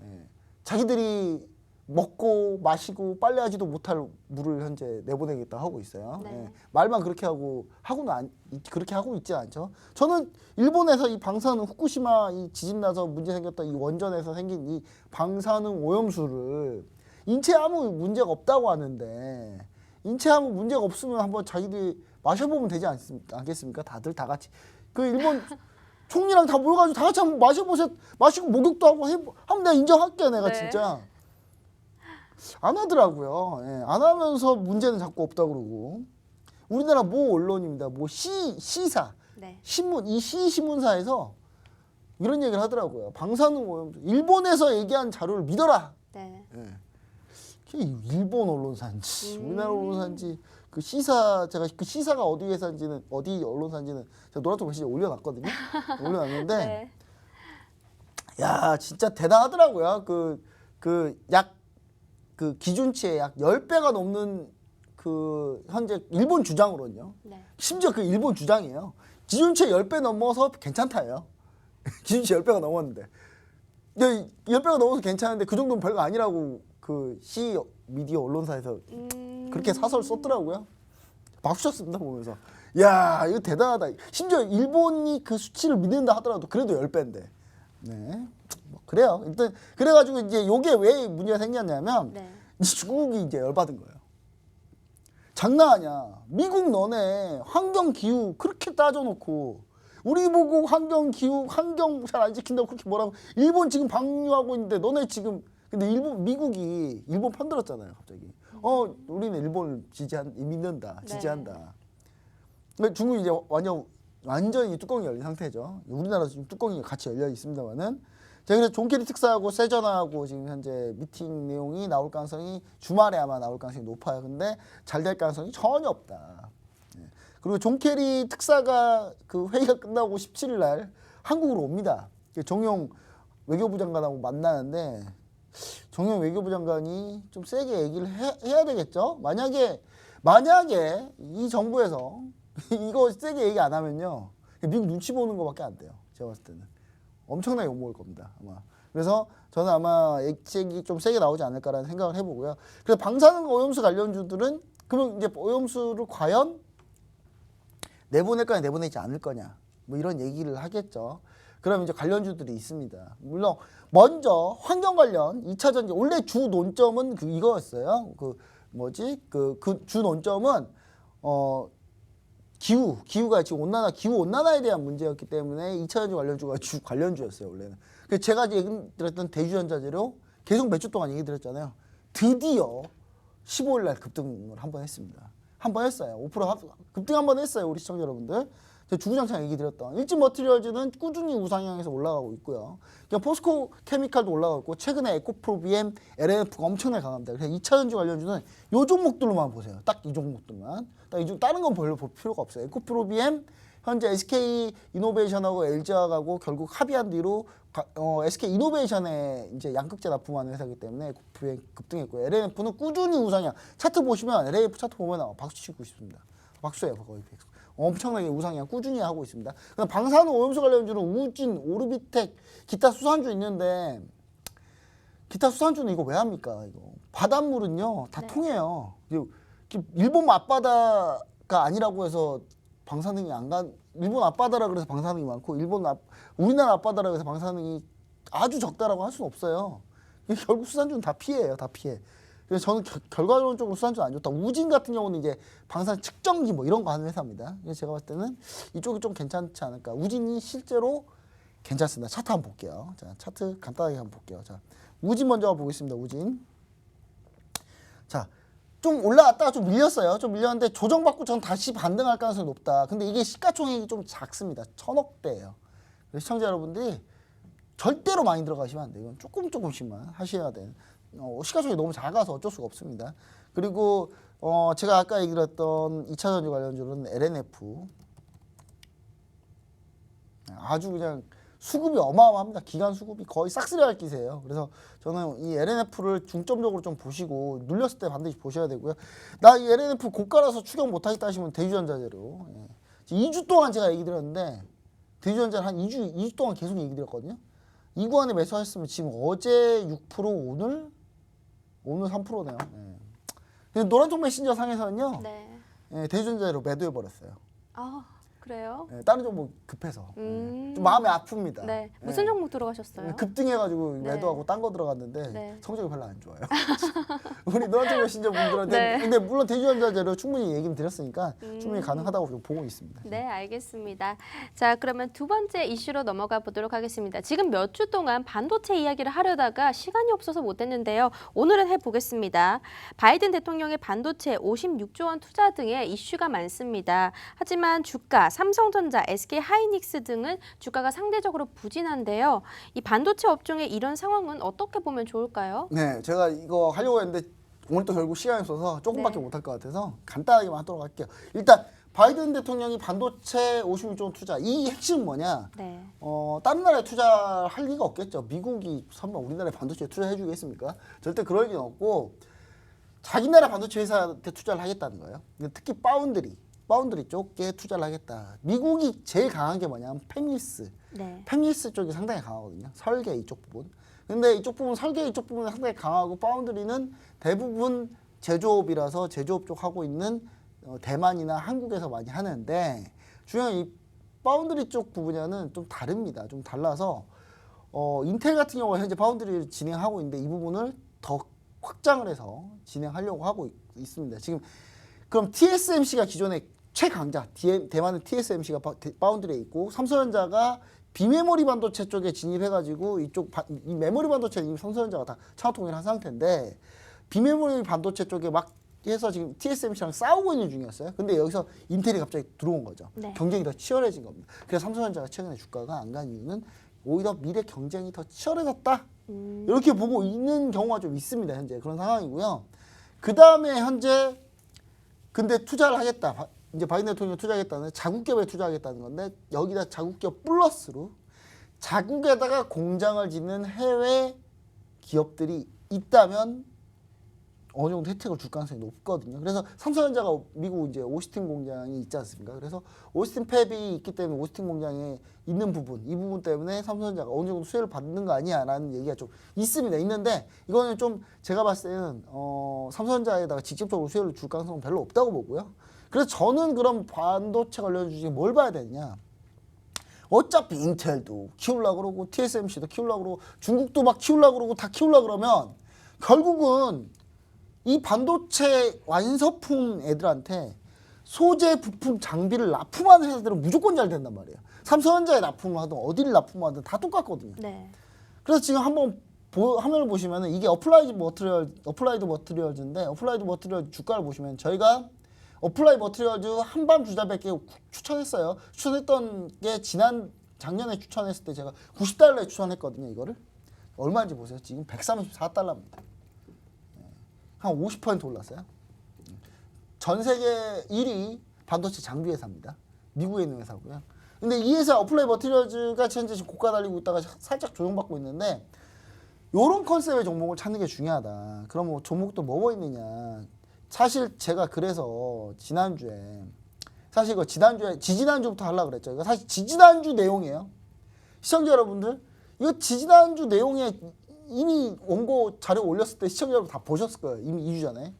B: 예. 자기들이 먹고 마시고 빨래하지도 못할 물을 현재 내보내겠다 하고 있어요.
A: 네.
B: 예. 말만 그렇게 하고는 그렇게 하고 있지 않죠. 저는 일본에서 이 방사능 후쿠시마 이 지진 나서 문제 생겼던 이 원전에서 생긴 이 방사능 오염수를 인체에 아무 문제가 없다고 하는데 인체에 아무 문제가 없으면 한번 자기들이 마셔보면 되지 않겠습니까? 다들 다 같이 그 일본 총리랑 다 모여가지고 다 같이 한번 마시고 목욕도 하고 하면 내가 인정할게 내가
A: 네.
B: 진짜. 안 하더라고요. 예, 안 하면서 문제는 자꾸 없다 그러고 우리나라 모 언론입니다. 모 시사
A: 네.
B: 신문 이 신문사에서 이런 얘기를 하더라고요. 방사능 오염수 일본에서 얘기한 자료를 믿어라.
A: 네.
B: 예. 그게 일본 언론사인지 우리나라 언론사인지 그 시사 제가 그 시사가 어디 회사인지는 어디 언론사인지는 제가 노란통 메시지에 올려놨거든요. 올려놨는데
A: 네.
B: 야 진짜 대단하더라고요. 그 기준치의 약 10배가 넘는 그 현재 일본 주장으로는요.
A: 네.
B: 심지어 그 일본 주장이에요. 기준치 10배 넘어서 괜찮다예요. 기준치 10배가 넘었는데. 근데 10배가 넘어서 괜찮은데 그 정도는 별거 아니라고 그 C 미디어 언론사에서 그렇게 사설 썼더라고요. 박수 쳤습니다 보면서. 야 이거 대단하다. 심지어 일본이 그 수치를 믿는다 하더라도 그래도 10배인데. 네. 뭐 그래요. 일단 그래가지고 이제 요게 왜 문제가 생겼냐면
A: 네.
B: 중국이 이제 열받은 거예요. 장난 아니야. 미국 너네 환경 기후 그렇게 따져놓고 우리 보고 환경 기후 환경 잘 안 지킨다고 그렇게 뭐라고 일본 지금 방류하고 있는데 너네 지금 근데 미국이 일본 편들었잖아요 갑자기. 우리는 일본을 믿는다 지지한다. 근데 중국이 이제 완전히 뚜껑이 열린 상태죠. 우리나라도 지금 뚜껑이 같이 열려 있습니다만은. 자, 그래서 존케리 특사하고 세전하고 지금 현재 미팅 내용이 나올 가능성이 주말에 아마 나올 가능성이 높아요. 근데 잘 될 가능성이 전혀 없다. 예. 그리고 존케리 특사가 그 회의가 끝나고 17일 날 한국으로 옵니다. 정용 외교부 장관하고 만나는데 정용 외교부 장관이 좀 세게 얘기를 해야 되겠죠. 만약에 이 정부에서 이거 세게 얘기 안 하면요. 미국 눈치 보는 것밖에 안 돼요. 제가 봤을 때는. 엄청나게 욕먹을 겁니다. 아마. 그래서 저는 아마 액책이 좀 세게 나오지 않을까라는 생각을 해보고요. 그래서 방사능 오염수 관련주들은 그러면 이제 오염수를 과연 내보낼 거냐 내보내지 않을 거냐 뭐 이런 얘기를 하겠죠. 그럼 이제 관련주들이 있습니다. 물론 먼저 환경 관련 2차 전지 원래 주 논점은 이거였어요. 그 주 논점은 기후가 지금 기후 온난화에 대한 문제였기 때문에 2차 전지 관련주가 관련주였어요 원래는. 그래서 제가 얘기 드렸던 대주전자재료 계속 몇 주 동안 얘기 드렸잖아요. 드디어 15일 날 급등을 한번 했습니다. 한번 했어요. 5% 급등 한번 했어요 우리 시청자 여러분들. 제가 주구장창 얘기 드렸던 일진 머티리얼즈는 꾸준히 우상향에서 올라가고 있고요. 그냥 포스코 케미칼도 올라가고 있고 최근에 에코프로비엠, LNF가 엄청나게 강합니다. 그래서 2차전지 관련주는 요 종목들로만 보세요. 딱 이 종목들만. 다른 건 별로 볼 필요가 없어요. 에코프로비엠 현재 SK 이노베이션하고 LG화하고 결국 합의한 뒤로 SK 이노베이션에 이제 양극재 납품하는 회사이기 때문에 급등했고요. LNF는 꾸준히 우상향. 차트 보시면 LNF 차트 보면 박수 치고 있습니다. 박수예요, 거의. 엄청나게 우상향 꾸준히 하고 있습니다. 그럼 방사능 오염수 관련주는 우진, 오르비텍, 기타 수산주 있는데 기타 수산주는 이거 왜 합니까? 이거 바닷물은요 다
A: 네.
B: 통해요. 일본 앞바다가 아니라고 해서 방사능이 안 간, 일본 앞바다라 그래서 방사능이 많고 우리나라 앞바다라 그래서 방사능이 아주 적다라고 할 수는 없어요. 결국 수산주는 다 피해예요, 다 피해. 그래서 저는 결과론적으로 수산주는 안 좋다. 우진 같은 경우는 이제 방사능 측정기 뭐 이런 거 하는 회사입니다. 그래서 제가 봤을 때는 이쪽이 좀 괜찮지 않을까. 우진이 실제로 괜찮습니다. 차트 한번 볼게요. 자, 차트 간단하게 한번 볼게요. 자, 우진 먼저 보겠습니다. 우진. 자, 좀 올라갔다가 좀 밀렸어요. 좀 밀렸는데 조정받고 전 다시 반등할 가능성이 높다. 근데 이게 시가총액이 좀 작습니다. 1000억대예요. 그래서 시청자 여러분들이 절대로 많이 들어가시면 안 돼요. 이건 조금씩만 하셔야 돼요. 시가총액이 너무 작아서 어쩔 수가 없습니다. 그리고 제가 아까 얘기했던 2차전지 관련주는 LNF. 아주 그냥 수급이 어마어마합니다. 기간 수급이 거의 싹쓸이 할 기세예요. 그래서 저는 이 LNF를 중점적으로 좀 보시고 눌렸을 때 반드시 보셔야 되고요. 나 이 LNF 고가라서 추격 못하겠다 하시면 대주전자재료. 2주 동안 제가 얘기 드렸는데 대주전자를 한 2주 동안 계속 얘기 드렸거든요. 이 구간에 매수하셨으면 지금 어제 6% 오늘 3%네요. 네. 노란통 메신저 상에서는요.
A: 네.
B: 대주전자재료 매도해버렸어요.
A: 아, 그래요?
B: 다른 종목 급해서. 좀 마음이 아픕니다.
A: 네. 무슨 종목 들어가셨어요?
B: 급등해가지고
A: 네.
B: 매도하고 딴 거 들어갔는데
A: 네.
B: 성적이 별로 안 좋아요. 우리 노란통 메신저 분들한테
A: 네.
B: 근데 물론 대주전자재료 충분히 얘기는 드렸으니까 충분히 가능하다고 보고 있습니다.
A: 네, 알겠습니다. 자, 그러면 두 번째 이슈로 넘어가 보도록 하겠습니다. 지금 몇 주 동안 반도체 이야기를 하려다가 시간이 없어서 못했는데요. 오늘은 해보겠습니다. 바이든 대통령의 반도체 56조 원 투자 등의 이슈가 많습니다. 하지만 주가, 삼성전자, SK하이닉스 등은 주가가 상대적으로 부진한데요. 이 반도체 업종의 이런 상황은 어떻게 보면 좋을까요?
B: 네, 제가 이거 하려고 했는데 오늘 또 결국 시간이 없어서 조금밖에
A: 네.
B: 못할 것 같아서 간단하게만 하도록 할게요. 일단 바이든 대통령이 반도체 56조 원 투자, 이 핵심은 뭐냐?
A: 네.
B: 다른 나라에 투자할 리가 없겠죠. 미국이 설마 우리나라에 반도체에 투자해 주겠습니까? 절대 그럴 리는 없고 자기 나라 반도체 회사한테 투자를 하겠다는 거예요. 근데 특히 파운드리 쪽에 투자를 하겠다. 미국이 제일 강한 게 뭐냐면 팹리스.
A: 네.
B: 팹리스 쪽이 상당히 강하거든요. 설계 이쪽 부분. 근데 이쪽 부분 설계 이쪽 부분은 상당히 강하고 파운드리는 대부분 제조업이라서 제조업 쪽 하고 있는 대만이나 한국에서 많이 하는데 중요한 이 파운드리 쪽 분야는 좀 다릅니다. 좀 달라서 인텔 같은 경우가 현재 파운드리를 진행하고 있는데 이 부분을 더 확장을 해서 진행하려고 하고 있습니다. 지금 그럼 TSMC가 기존의 최강자 대만의 TSMC가 파운드리에 있고 삼성전자가 비메모리 반도체 쪽에 진입해가지고 이 메모리 반도체는 이미 삼성전자가 다 창업 통일한 상태인데 비메모리 반도체 쪽에 막 해서 지금 TSMC랑 싸우고 있는 중이었어요. 근데 여기서 인텔이 갑자기 들어온 거죠.
A: 네.
B: 경쟁이 더 치열해진 겁니다. 그래서 삼성전자가 최근에 주가가 안 간 이유는 오히려 미래 경쟁이 더 치열해졌다. 이렇게 보고 있는 경우가 좀 있습니다. 현재 그런 상황이고요. 그 다음에 현재 근데 투자를 하겠다. 이제 바이든 대통령이 투자하겠다는 자국기업에 투자하겠다는 건데 여기다 자국기업 플러스로 자국에다가 공장을 짓는 해외 기업들이 있다면 어느 정도 혜택을 줄 가능성이 높거든요. 그래서 삼성전자가 미국 이제 오스틴 공장이 있지 않습니까? 그래서 오스틴 팹이 있기 때문에 오스틴 공장에 있는 부분, 이 부분 때문에 삼성전자가 어느 정도 수혜를 받는 거 아니야라는 얘기가 좀 있습니다. 있는데 이거는 좀 제가 봤을 때는 삼성전자에다가 직접적으로 수혜를 줄 가능성은 별로 없다고 보고요. 그래서 저는 그럼 반도체 관련 주식에 뭘 봐야 되느냐? 어차피 인텔도 키우려고 그러고 TSMC도 키우려고 그러고 중국도 막 키우려고 그러고 다 키우려고 그러면 결국은 이 반도체 완서품 애들한테 소재, 부품, 장비를 납품하는 회사들은 무조건 잘 된단 말이에요. 삼성전자에 납품을 하든 어디를 납품하든 다 똑같거든요.
A: 네.
B: 그래서 지금 한번 화면을 보시면은 이게 어플라이드 머티리얼즈인데 어플라이드 머티리얼 주가를 보시면 저희가 어플라이 머티리얼즈 한밤 주자백에 추천했어요. 추천했던 게 작년에 추천했을 때 제가 90달러에 추천했거든요. 이거를 얼마인지 보세요. 지금 134달러입니다. 한 50% 올랐어요. 전 세계 1위 반도체 장비 회사입니다. 미국에 있는 회사고요. 근데 이 회사 어플라이 머티리얼즈가 현재 지금 고가 달리고 있다가 살짝 조정받고 있는데 요런 컨셉의 종목을 찾는 게 중요하다. 그럼 뭐 종목도 뭐가 있느냐. 사실 제가 그래서 지난주에 사실 이거 지지난주부터 하려고 그랬죠. 이거 사실 지지난주 내용이에요. 시청자 여러분들 이거 지지난주 내용에 이미 원고 자료 올렸을 때 시청자 여러분 다 보셨을 거예요. 이미 2주 전에.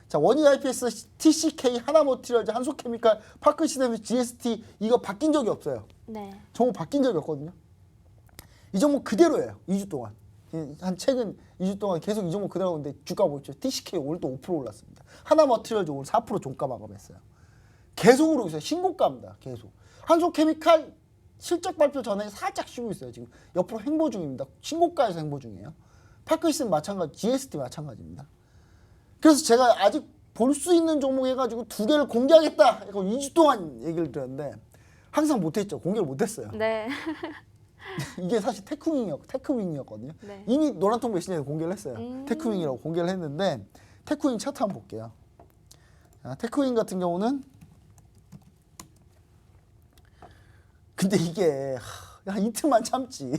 B: 자, 원희 IPS, TCK, 하나머티리얼즈, 한솔케미칼, 파크시스템스, GST 이거 바뀐 적이 없어요.
A: 네.
B: 종목 바뀐 적이 없거든요. 이 종목 그대로예요. 2주 동안. 한 최근 2주 동안 계속 이 종목 그대로 오는데 주가 보십시오. TCK 오늘 또 5% 올랐습니다. 하나머티리얼즈 오늘 4% 종가 마감했어요. 계속 오르고 있어요. 신고가입니다. 계속. 한솔케미칼 실적 발표 전에 살짝 쉬고 있어요. 지금 옆으로 횡보 중입니다. 신고가에서 횡보 중이에요. 파크시스템 마찬가지, GST 마찬가지입니다. 그래서 제가 아직 볼 수 있는 종목 해가지고 2개를 공개하겠다. 이거 2주 동안 얘기를 드렸는데 항상 못했죠. 공개를 못했어요.
A: 네.
B: 이게 사실 테크윙이었거든요.
A: 네.
B: 이미 노란통 메신저에서 공개를 했어요. 테크윙이라고 공개를 했는데 테크윙 차트 한번 볼게요. 자, 테크윙 같은 경우는 근데 이게 이틀만 참지.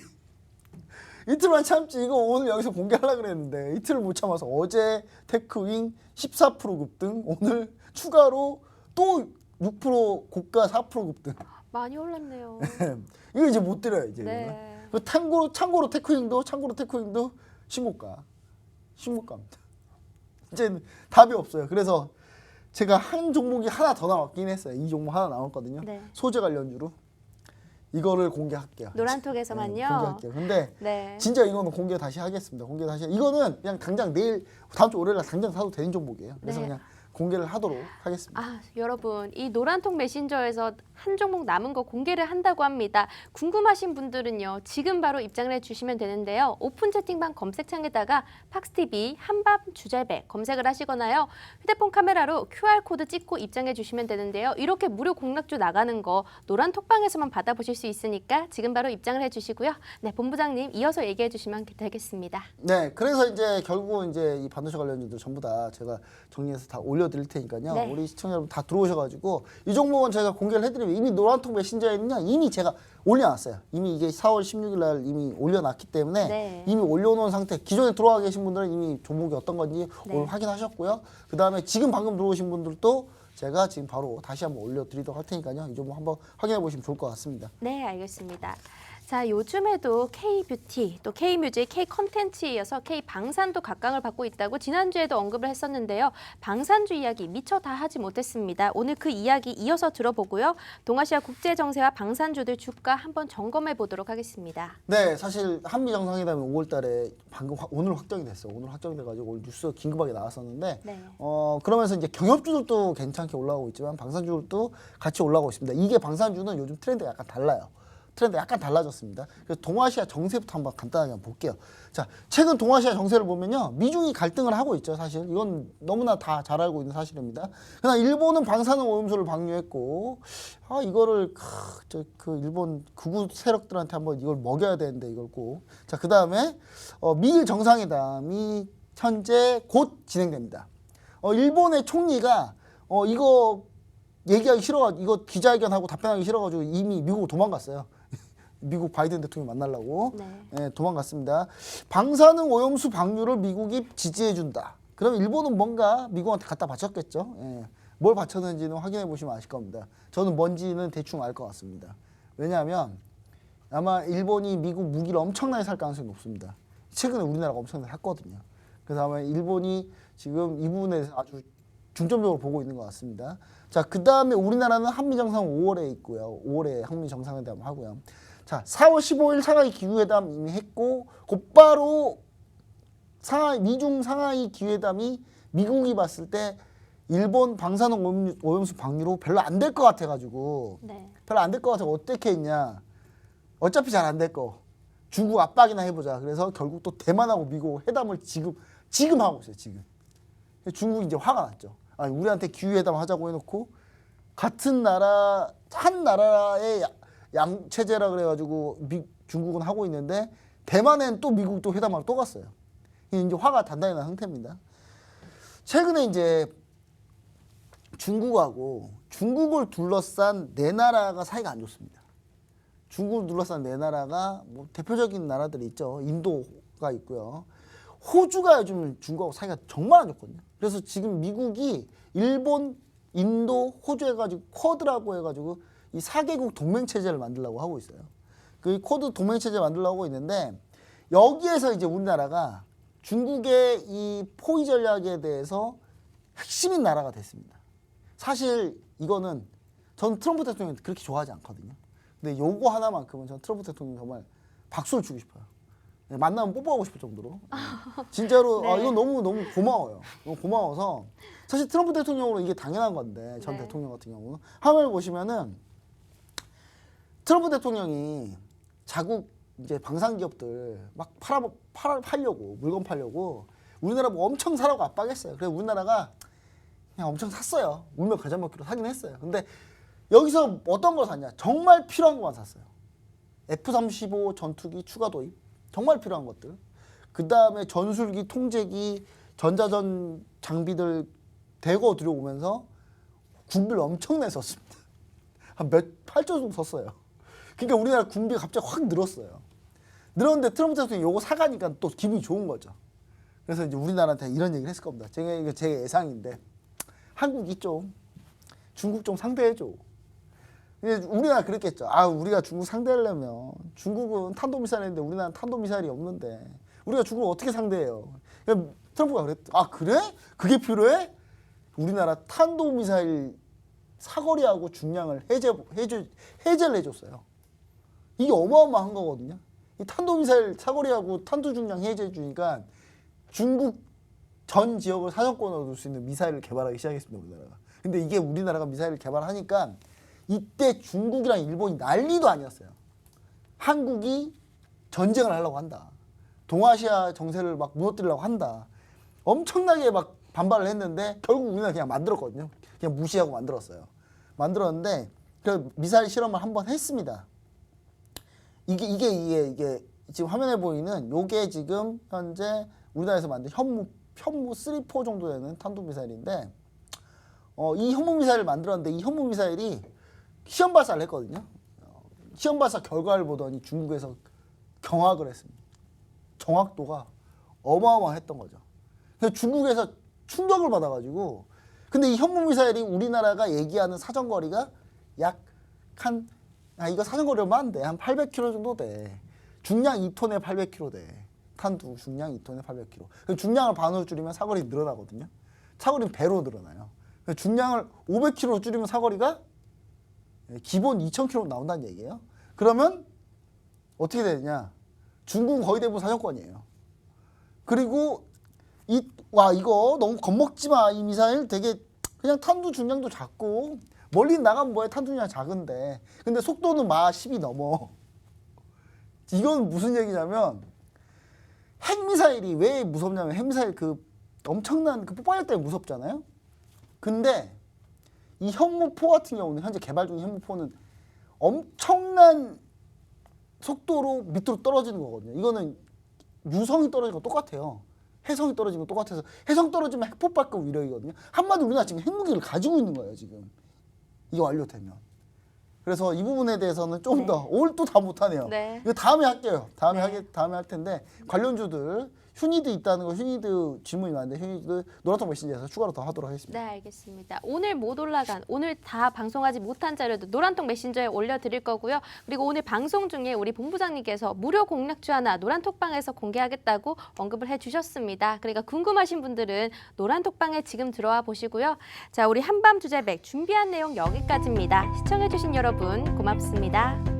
B: 이틀만 참지. 이거 오늘 여기서 공개하려고 그랬는데 이틀을 못 참아서 어제 테크윙 14% 급등, 오늘 추가로 또 6% 고가 4% 급등.
A: 많이 올랐네요.
B: 이거 이제 못 드려요 이제.
A: 네.
B: 참고로 테크윙도 신고가입니다. 이제 답이 없어요. 그래서 제가 한 종목이 하나 더 나왔긴 했어요. 이 종목 하나 나왔거든요.
A: 네.
B: 소재 관련주로 이거를 공개할게요.
A: 노란톡에서만요.
B: 네, 공개할게요. 근데
A: 네.
B: 진짜 이거는 공개 다시 하겠습니다. 이거는 그냥 당장 내일 다음 주 월요일날 당장 사도 되는 종목이에요. 그래서
A: 네.
B: 그냥 공개를 하도록 하겠습니다.
A: 아, 여러분, 이 노란톡 메신저에서 한 종목 남은 거 공개를 한다고 합니다. 궁금하신 분들은요, 지금 바로 입장을 해주시면 되는데요. 오픈 채팅방 검색창에다가 팍스TV 한밤 주잘배 검색을 하시거나요. 휴대폰 카메라로 QR코드 찍고 입장해 주시면 되는데요. 이렇게 무료 공략주 나가는 거 노란톡방에서만 받아보실 수 있으니까 지금 바로 입장을 해주시고요. 네, 본부장님 이어서 얘기해 주시면 되겠습니다.
B: 네, 그래서 이제 결국 이제 이 반도체 관련주들 전부 다 제가 정리해서 다 올려드릴 테니까요.
A: 네.
B: 우리 시청자 여러분 다 들어오셔가지고 이 종목은 제가 공개를 해드리면 이미 노란톡 메신저에는요 이미 제가 올려놨어요. 이미 이게 4월 16일날 이미 올려놨기 때문에
A: 네.
B: 이미 올려놓은 상태. 기존에 들어와 계신 분들은 이미 종목이 어떤 건지
A: 네.
B: 오늘 확인하셨고요. 그 다음에 지금 방금 들어오신 분들도 제가 지금 바로 다시 한번 올려드리도록 할 테니까요. 이 종목 한번 확인해 보시면 좋을 것 같습니다.
A: 네, 알겠습니다. 자, 요즘에도 K뷰티, 또 K뮤직, K컨텐츠에 이어서 K방산도 각광을 받고 있다고 지난주에도 언급을 했었는데요. 방산주 이야기 미처 다 하지 못했습니다. 오늘 그 이야기 이어서 들어보고요. 동아시아 국제정세와 방산주들 주가 한번 점검해 보도록 하겠습니다.
B: 네, 사실 한미 정상회담이 5월달에 방금 오늘 확정이 됐어요. 오늘 확정돼가지고 오늘 뉴스 긴급하게 나왔었는데,
A: 네.
B: 그러면서 이제 경협주들도 괜찮게 올라오고 있지만 방산주들도 같이 올라오고 있습니다. 이게 방산주는 요즘 트렌드가 약간 달라요. 트렌드 약간 달라졌습니다. 그래서 동아시아 정세부터 한번 간단하게 한번 볼게요. 자, 최근 동아시아 정세를 보면요, 미중이 갈등을 하고 있죠. 사실 이건 너무나 다 잘 알고 있는 사실입니다. 그러나 일본은 방사능 오염수를 방류했고, 이거를 그 일본 극우 세력들한테 한번 이걸 먹여야 되는데 이걸 꼭. 자, 그 다음에 미일 정상회담이 현재 곧 진행됩니다. 일본의 총리가 이거 얘기하기 싫어가지고 이거 기자회견하고 답변하기 싫어가지고 이미 미국으로 도망갔어요. 미국 바이든 대통령 만나려고.
A: 네.
B: 네, 도망갔습니다. 방사능 오염수 방류를 미국이 지지해준다. 그럼 일본은 뭔가 미국한테 갖다 바쳤겠죠. 예. 뭘 바쳤는지는 확인해 보시면 아실 겁니다. 저는 뭔지는 대충 알 것 같습니다. 왜냐하면 아마 일본이 미국 무기를 엄청나게 살 가능성이 높습니다. 최근에 우리나라가 엄청나게 샀거든요. 그래서 아마 일본이 지금 이 부분에 아주 중점적으로 보고 있는 것 같습니다. 자, 그 다음에 우리나라는 한미정상 5월에 있고요. 5월에 한미정상회담 하고요. 자, 4월 15일 상하이 기후회담 이미 했고, 곧바로 미중 상하이 기후회담이 미국이 봤을 때 일본 방사능 오염수 방류로 별로 안 될 것 같아가지고,
A: 네.
B: 별로 안 될 것 같아서 어떻게 했냐. 어차피 잘 안 될 거. 중국 압박이나 해보자. 그래서 결국 또 대만하고 미국 회담을 지금 하고 있어요. 지금. 중국이 이제 화가 났죠. 아니, 우리한테 기후회담 하자고 해놓고 같은 나라 한 나라의 양 체제라 그래가지고 중국은 하고 있는데 대만엔 또 미국 또 회담하러 또 갔어요. 이제 화가 단단히 난 상태입니다. 최근에 이제 중국하고 중국을 둘러싼 네 나라가 사이가 안 좋습니다. 중국을 둘러싼 네 나라가 뭐 대표적인 나라들이 있죠. 인도가 있고요. 호주가 요즘 중국하고 사이가 정말 안 좋거든요. 그래서 지금 미국이 일본, 인도, 호주 해가지고 쿼드라고 해가지고 이 4개국 동맹 체제를 만들려고 하고 있어요. 그 쿼드 동맹 체제 만들려고 하고 있는데 여기에서 이제 우리나라가 중국의 이 포위 전략에 대해서 핵심인 나라가 됐습니다. 사실 이거는 전 트럼프 대통령이 그렇게 좋아하지 않거든요. 근데 요거 하나만큼은 전 트럼프 대통령 정말 박수를 주고 싶어요. 네, 만나면 뽀뽀하고 싶을 정도로. 진짜로
A: 네.
B: 이건 너무 고마워요. 너무 고마워서 사실 트럼프 대통령으로 이게 당연한 건데 전
A: 네. 대통령
B: 같은 경우는 화면을 보시면은 트럼프 대통령이 자국 이제 방산 기업들 막 팔려고 물건 팔려고 우리나라 뭐 엄청 사라고 압박했어요. 그래서 우리나라가 그냥 엄청 샀어요. 울며 겨자 먹기로 사긴 했어요. 근데 여기서 어떤 걸 샀냐? 정말 필요한 것만 샀어요. F-35 전투기 추가 도입. 정말 필요한 것들. 그 다음에 전술기, 통제기, 전자전 장비들 대거 들여오면서 군비를 엄청나게 썼습니다. 한 8조 정도 썼어요. 그러니까 우리나라 군비가 갑자기 확 늘었어요. 늘었는데 트럼프 대통령이 요거 사가니까 또 기분이 좋은 거죠. 그래서 이제 우리나라한테 이런 얘기를 했을 겁니다. 이거 제 예상인데 한국이 좀 중국 좀 상대해줘. 우리나라 그랬겠죠. 아, 우리가 중국 상대하려면 중국은 탄도미사일인데 우리나라는 탄도미사일이 없는데 우리가 중국을 어떻게 상대해요? 그러니까 트럼프가 그랬죠. 아, 그래? 그게 필요해? 우리나라 탄도미사일 사거리하고 중량을 해제를 해줬어요. 이게 어마어마한 거거든요. 이 탄도미사일 사거리하고 탄두 중량 해제해 주니까 중국 전 지역을 사정권으로 둘 수 있는 미사일을 개발하기 시작했습니다, 우리나라가. 근데 이게 우리나라가 미사일을 개발하니까 이때 중국이랑 일본이 난리도 아니었어요. 한국이 전쟁을 하려고 한다. 동아시아 정세를 막 무너뜨리려고 한다. 엄청나게 막 반발을 했는데 결국 우리나라 그냥 만들었거든요. 그냥 무시하고 만들었어요. 만들었는데 그 미사일 실험을 한번 했습니다. 이게 지금 화면에 보이는 요게 지금 현재 우리나라에서 만든 현무 3, 4 정도 되는 탄도미사일인데 이 현무미사일을 만들었는데 이 현무미사일이 시험 발사를 했거든요. 시험 발사 결과를 보더니 중국에서 경악을 했습니다. 정확도가 어마어마했던 거죠. 그래서 중국에서 충격을 받아가지고 근데 이 현무미사일이 우리나라가 얘기하는 사정거리가 이거 사정거리면 안 돼. 한 800km 정도 돼. 중량 2톤에 800km 돼. 탄두 중량 2톤에 800km. 중량을 반으로 줄이면 사거리 늘어나거든요. 사거리는 배로 늘어나요. 중량을 500km로 줄이면 사거리가 기본 2000km 나온다는 얘기예요. 그러면 어떻게 되느냐? 중국은 거의 대부분 사정권이에요. 그리고 이거 너무 겁먹지 마. 이 미사일 되게 그냥 탄두 중량도 작고 멀리 나가면 뭐해 탄두 중량 작은데 근데 속도는 마 10이 넘어. 이건 무슨 얘기냐면 핵미사일이 왜 무섭냐면 핵미사일 그 엄청난 그 폭발력 때문에 무섭잖아요. 근데 이 현무포 같은 경우는 현재 개발 중인 현무포는 엄청난 속도로 밑으로 떨어지는 거거든요. 이거는 유성이 떨어지는 거 똑같아요. 해성이 떨어지는 거 똑같아서 해성 떨어지면 핵폭발급 위력이거든요. 한마디로 우리나라 지금 핵무기를 가지고 있는 거예요. 지금 이게 완료되면. 그래서 이 부분에 대해서는 좀 더 오늘 또 다 못하네요.
A: 네.
B: 이거 다음에 할게요. 다음에
A: 네.
B: 할 텐데 관련주들 휴니드 있다는 거 휴니드 질문이 많은데 휴니드 노란통 메신저에서 추가로 더 하도록 하겠습니다.
A: 네, 알겠습니다. 오늘 못 올라간, 오늘 다 방송하지 못한 자료도 노란통 메신저에 올려드릴 거고요. 그리고 오늘 방송 중에 우리 본부장님께서 무료 공략주 하나 노란톡방에서 공개하겠다고 언급을 해주셨습니다. 그러니까 궁금하신 분들은 노란톡방에 지금 들어와 보시고요. 자, 우리 한밤 주제백 준비한 내용 여기까지입니다. 시청해주신 여러분 고맙습니다.